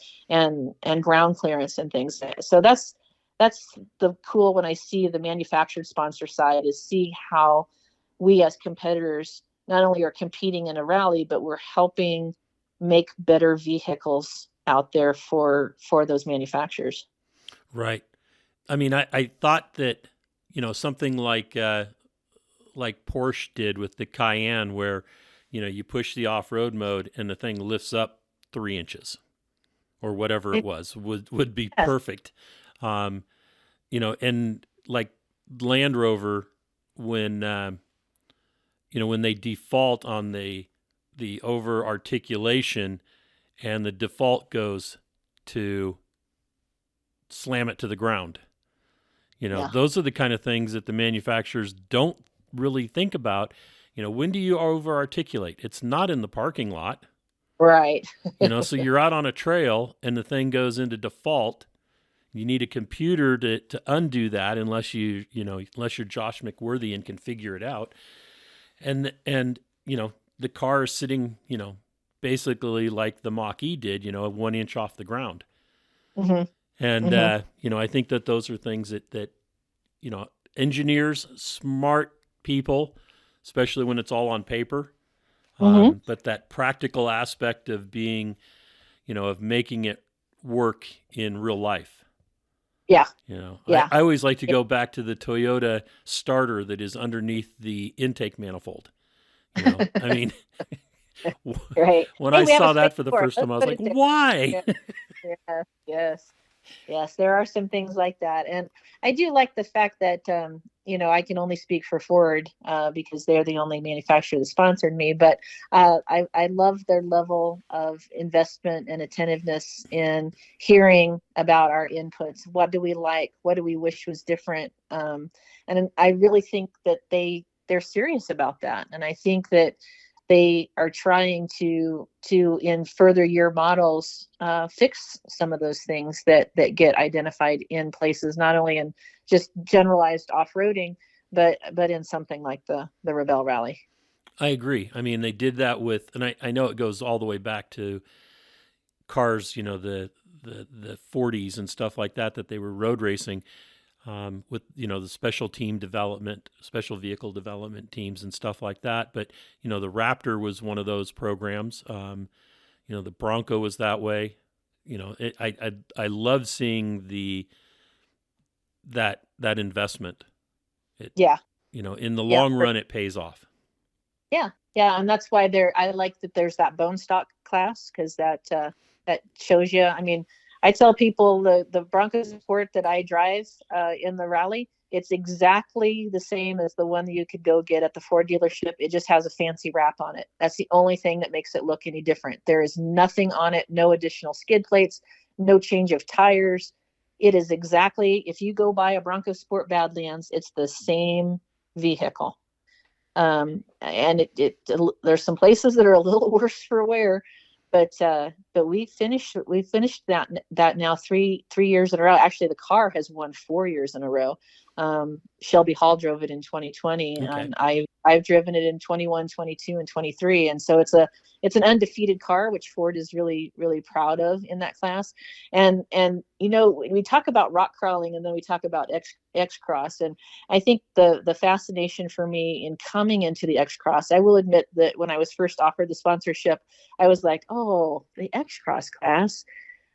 ground clearance and things. So that's the cool when I see the manufactured sponsor side, is see how we as competitors not only are competing in a rally, but we're helping make better vehicles out there for those manufacturers. Right. I mean, I thought that, something like Porsche did with the Cayenne, where, you push the off-road mode and the thing lifts up 3 inches or whatever it was would be Yes. perfect. And like Land Rover, when when they default on the over articulation, and the default goes to slam it to the ground. Those are the kind of things that the manufacturers don't really think about. When do you over articulate? It's not in the parking lot. Right. So you're out on a trail and the thing goes into default. You need a computer to undo that, unless you're Josh McWorthy and can figure it out. And the car is sitting, basically like the Mach-E did, 1 inch off the ground. Mm-hmm. And, Mm-hmm. I think that those are things that engineers, smart people, especially when it's all on paper, Mm-hmm. but that practical aspect of being, of making it work in real life. Yeah. I always like to go back to the Toyota starter that is underneath the intake manifold. I mean, Right. when Hey, I we have saw a that space for the for it. first time, I was Let's like, put it there. why? Yeah. Yes. Yes, there are some things like that. And I do like the fact that, I can only speak for Ford because they're the only manufacturer that sponsored me. But I love their level of investment and attentiveness in hearing about our inputs. What do we like? What do we wish was different? And I really think that they're serious about that. And I think that they are trying to in further year models fix some of those things that get identified in places, not only in just generalized off-roading, but in something like the Rebelle Rally. I agree. I mean, they did that with, and I know it goes all the way back to cars, the 40s and stuff like that they were road racing. With the special vehicle development teams and stuff like that. But the Raptor was one of those programs. The Bronco was that way. I love seeing that investment. Yeah. In the long run, it pays off. Yeah, and that's why I like that there's that bone stock class, because that shows you. I mean, I tell people the Bronco Sport that I drive in the rally, it's exactly the same as the one that you could go get at the Ford dealership. It just has a fancy wrap on it. That's the only thing that makes it look any different. There is nothing on it, no additional skid plates, no change of tires. It is exactly, if you go buy a Bronco Sport Badlands, it's the same vehicle. And there's some places that are a little worse for wear, but we finished that now three years in a row. Actually, the car has won 4 years in a row. Shelby Hall drove it in 2020, Okay. and I've driven it in 21, 22, and 23, and so it's an undefeated car, which Ford is really, really proud of in that class. And we talk about rock crawling, and then we talk about X Cross, and I think the fascination for me in coming into the X Cross, I will admit that when I was first offered the sponsorship, I was like, oh, the X Cross class,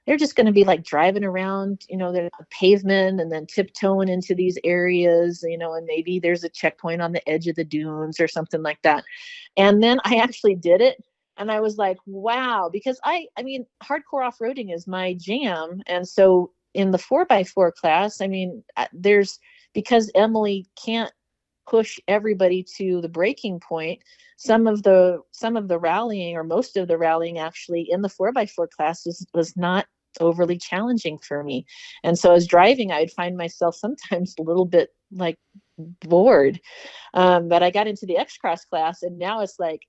they're just going to be like driving around, the pavement and then tiptoeing into these areas, and maybe there's a checkpoint on the edge of the dunes or something like that. And then I actually did it. And I was like, wow, because I mean, hardcore off-roading is my jam. And so in the 4x4 class, I mean, because Emily can't push everybody to the breaking point, some of the rallying, or most of the rallying actually in the 4x4 class was not overly challenging for me. And so as driving, I would find myself sometimes a little bit like bored. But I got into the X Cross class, and now it's like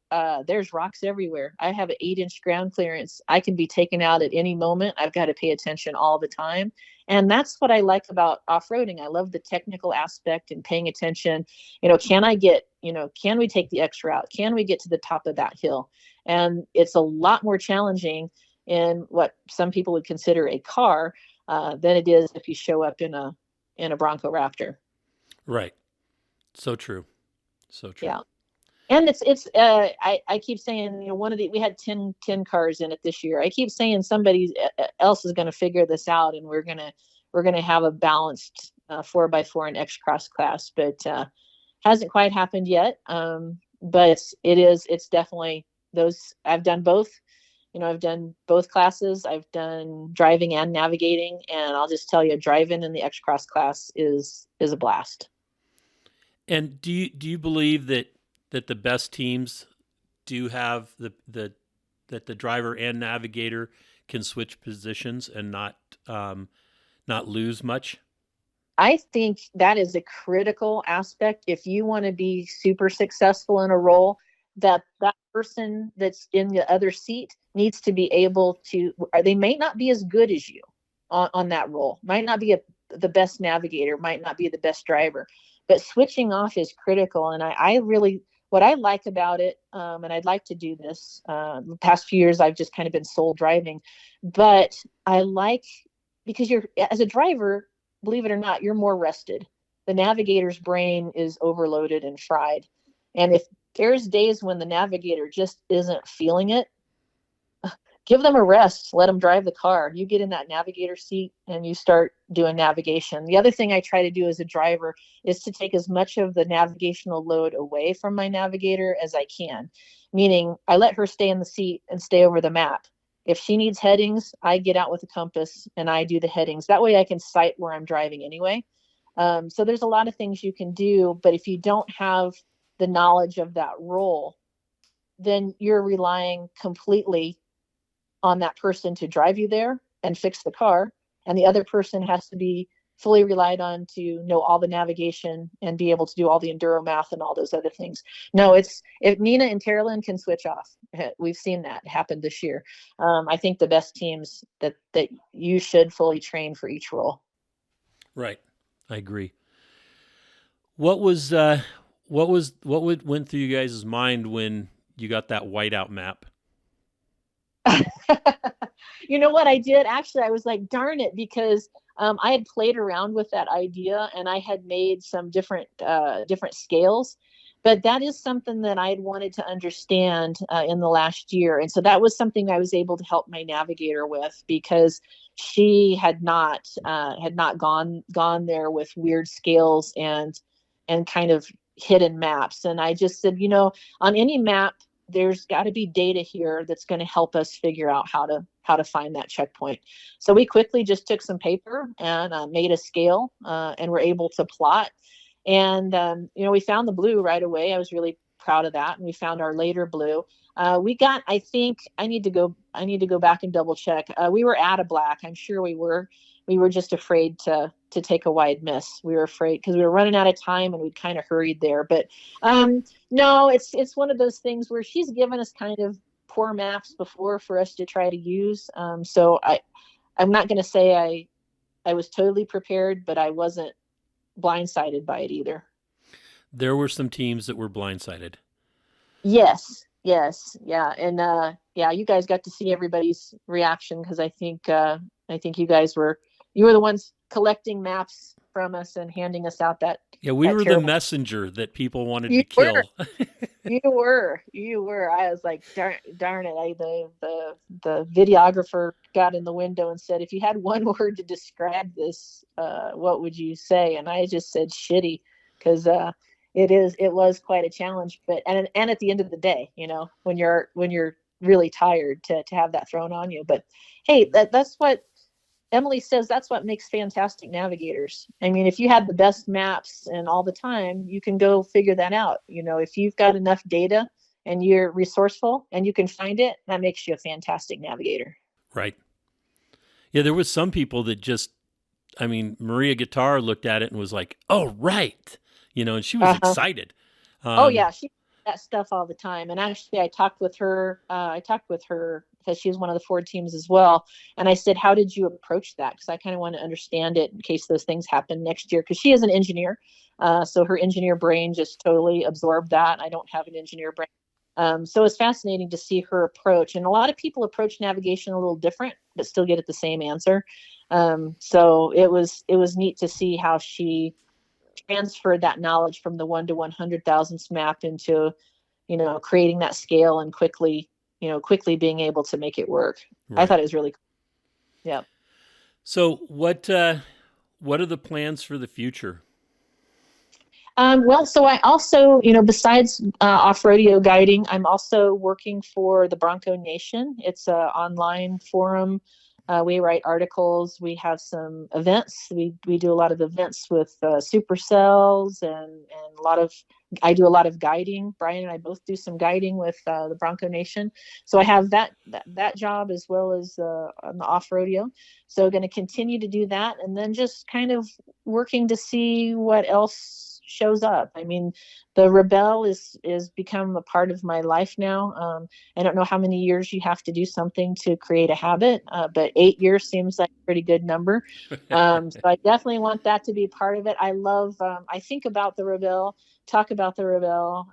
there's rocks everywhere. I have an 8-inch ground clearance. I can be taken out at any moment. I've got to pay attention all the time. And that's what I like about off-roading. I love the technical aspect and paying attention. Can we take the X route? Can we get to the top of that hill? And it's a lot more challenging in what some people would consider a car than it is if you show up in a Bronco Raptor. Right. So true. So true. Yeah. And I keep saying, we had 10 cars in it this year. I keep saying somebody else is going to figure this out, and we're going to have a balanced 4x4 and X Cross class, but hasn't quite happened yet. But it's definitely those. I've done both, I've done both classes. I've done driving and navigating, and I'll just tell you, driving in the X-Cross class is a blast. And do you believe that the best teams do have that the driver and navigator can switch positions and not lose much? I think that is a critical aspect. If you want to be super successful in a role, that person that's in the other seat needs to be able to, they may not be as good as you on that role, might not be the best navigator, might not be the best driver, but switching off is critical. And I really, what I like about it, and I'd like to do this, the past few years, I've just kind of been sole driving, but I like, because as a driver, believe it or not, you're more rested. The navigator's brain is overloaded and fried. And if there's days when the navigator just isn't feeling it, give them a rest, let them drive the car. You get in that navigator seat and you start doing navigation. The other thing I try to do as a driver is to take as much of the navigational load away from my navigator as I can, meaning I let her stay in the seat and stay over the map. If she needs headings, I get out with a compass and I do the headings. That way I can sight where I'm driving anyway. So there's a lot of things you can do, but if you don't have the knowledge of that role, then you're relying completely on that person to drive you there and fix the car. And the other person has to be fully relied on to know all the navigation and be able to do all the enduro math and all those other things. No, if Nina and Carolyn can switch off, we've seen that happen this year. I think the best teams that you should fully train for each role. Right. I agree. What went through you guys' mind when you got that whiteout map? You know what I did? Actually, I was like, darn it, because I had played around with that idea and I had made some different scales, but that is something that I had wanted to understand in the last year. And so that was something I was able to help my navigator with, because she had not gone there with weird scales and kind of hidden maps. And I just said, on any map, there's got to be data here that's going to help us figure out how to find that checkpoint. So we quickly just took some paper and made a scale and were able to plot. And, we found the blue right away. I was really proud of that. And we found our later blue. I think I need to go back and double check. We were at a black. I'm sure we were just afraid to take a wide miss. We were afraid because we were running out of time and we'd kind of hurried there. But no, it's one of those things where she's given us kind of poor maps before for us to try to use. So I'm not going to say I was totally prepared, but I wasn't blindsided by it either. There were some teams that were blindsided. Yes. Yeah. And you guys got to see everybody's reaction, because I think you guys were the ones collecting maps from us and handing us out that. Yeah, we were the messenger that people wanted to kill. You were. I was like, darn it. The videographer got in the window and said, if you had one word to describe this, what would you say? And I just said shitty, because it was quite a challenge. But and at the end of the day, when you're really tired, to have that thrown on you. But hey, that's what Emily says, that's what makes fantastic navigators. I mean, if you have the best maps and all the time, you can go figure that out. If you've got enough data and you're resourceful and you can find it, that makes you a fantastic navigator. Right. Yeah, there was some people that Maria Guitar looked at it and was like, oh, right. And she was excited. Oh, yeah. She that stuff all the time. And actually, I talked with her because she's one of the Ford teams as well. And I said, how did you approach that? Because I kind of want to understand it in case those things happen next year. Because she is an engineer. So her engineer brain just totally absorbed that. I don't have an engineer brain. So it's fascinating to see her approach. And a lot of people approach navigation a little different, but still get at the same answer. So it was neat to see how she transferred that knowledge from the 1 to 100,000th map into, creating that scale and quickly being able to make it work. Right. I thought it was really cool. Yeah. So what are the plans for the future? Well, so I also, besides off rodeo guiding, I'm also working for the Bronco Nation. It's an online forum. We write articles. We have some events. We do a lot of events with supercells and I do a lot of guiding. Brian and I both do some guiding with the Bronco Nation. So I have that job as well as on the off rodeo. So going to continue to do that, and then just kind of working to see what else shows up. I mean, the Rebelle is become a part of my life now. I don't know how many years you have to do something to create a habit, but 8 years seems like a pretty good number. So I definitely want that to be part of it. I think about the Rebelle, talk about the Rebelle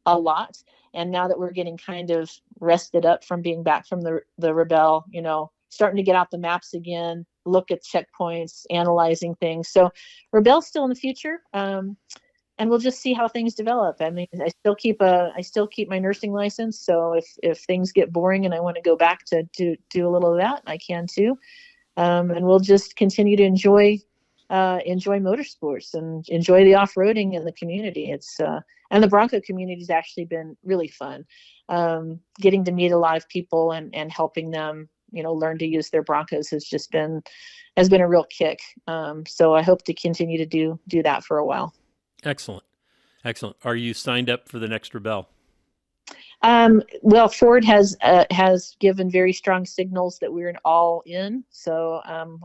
a lot. And now that we're getting kind of rested up from being back from the Rebelle, starting to get out the maps again, look at checkpoints, analyzing things. So Rebelle's still in the future. And we'll just see how things develop. I mean, I still keep my nursing license. So if things get boring and I want to go back to do a little of that, I can too. And we'll just continue to enjoy motorsports and enjoy the off-roading in the community. And the Bronco community has actually been really fun. Getting to meet a lot of people and helping them, learn to use their Broncos has been a real kick. So I hope to continue to do that for a while. Excellent. Are you signed up for the next Rebelle? Well, Ford has given very strong signals that we're all in. So I'm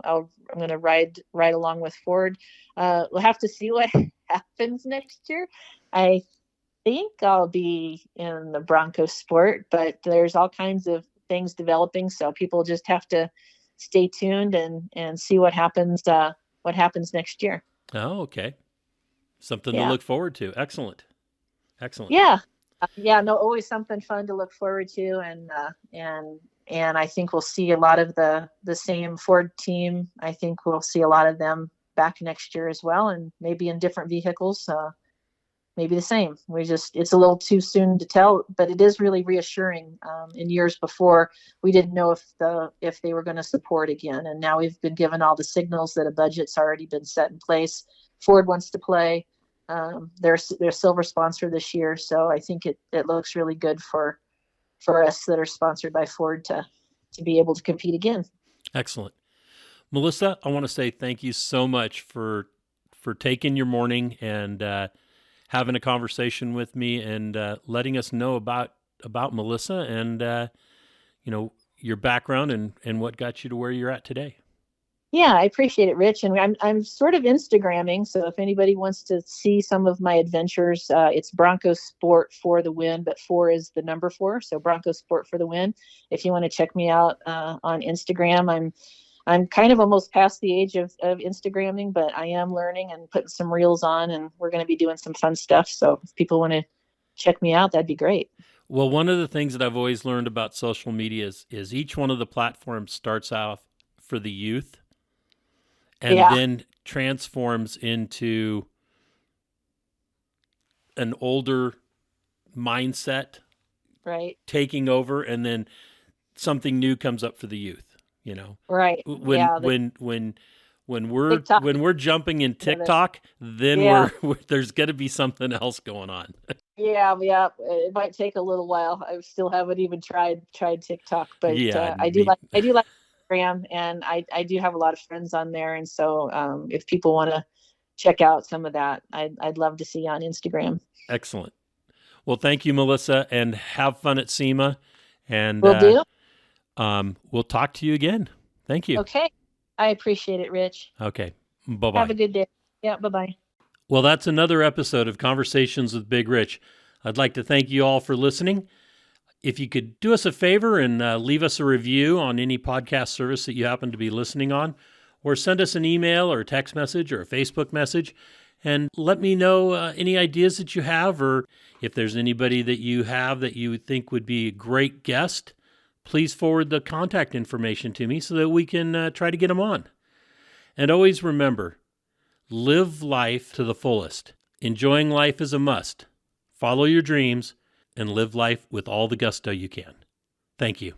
going to ride along with Ford. We'll have to see what happens next year. I think I'll be in the Bronco sport, but there's all kinds of things developing. So people just have to stay tuned and see what happens next year. Oh, okay. Something to look forward to. Excellent. Yeah. No, always something fun to look forward to. And I think we'll see a lot of the same Ford team. I think we'll see a lot of them back next year as well, and maybe in different vehicles, maybe the same. It's a little too soon to tell, but it is really reassuring. In years before, we didn't know if they were going to support again. And now we've been given all the signals that a budget's already been set in place. Ford wants to play. They're silver sponsor this year. So I think it looks really good for us that are sponsored by Ford to be able to compete again. Excellent. Melissa, I want to say thank you so much for taking your morning and having a conversation with me and letting us know about Melissa and your background and what got you to where you're at today. Yeah, I appreciate it, Rich. And I'm sort of Instagramming, so if anybody wants to see some of my adventures, it's Bronco Sport for the Win, but 4 is the number 4, so Bronco Sport for the Win. If you want to check me out on Instagram, I'm kind of almost past the age of Instagramming, but I am learning and putting some reels on, and we're going to be doing some fun stuff. So if people want to check me out, that'd be great. Well, one of the things that I've always learned about social media is each one of the platforms starts out for the youth and then transforms into an older mindset, right, taking over, and then something new comes up for the youth. Right. When we're jumping in TikTok, then there's got to be something else going on. Yeah. It might take a little while. I still haven't even tried TikTok, but I do like Instagram, and I do have a lot of friends on there. And so if people want to check out some of that, I'd love to see you on Instagram. Excellent. Well, thank you, Melissa, and have fun at SEMA. And will do. We'll talk to you again. Thank you. Okay. I appreciate it, Rich. Okay. Bye-bye. Have a good day. Yeah, bye-bye. Well, that's another episode of Conversations with Big Rich. I'd like to thank you all for listening. If you could do us a favor and leave us a review on any podcast service that you happen to be listening on, or send us an email or a text message or a Facebook message, and let me know any ideas that you have, or if there's anybody that you have that you think would be a great guest, please forward the contact information to me so that we can try to get them on. And always remember, live life to the fullest. Enjoying life is a must. Follow your dreams and live life with all the gusto you can. Thank you.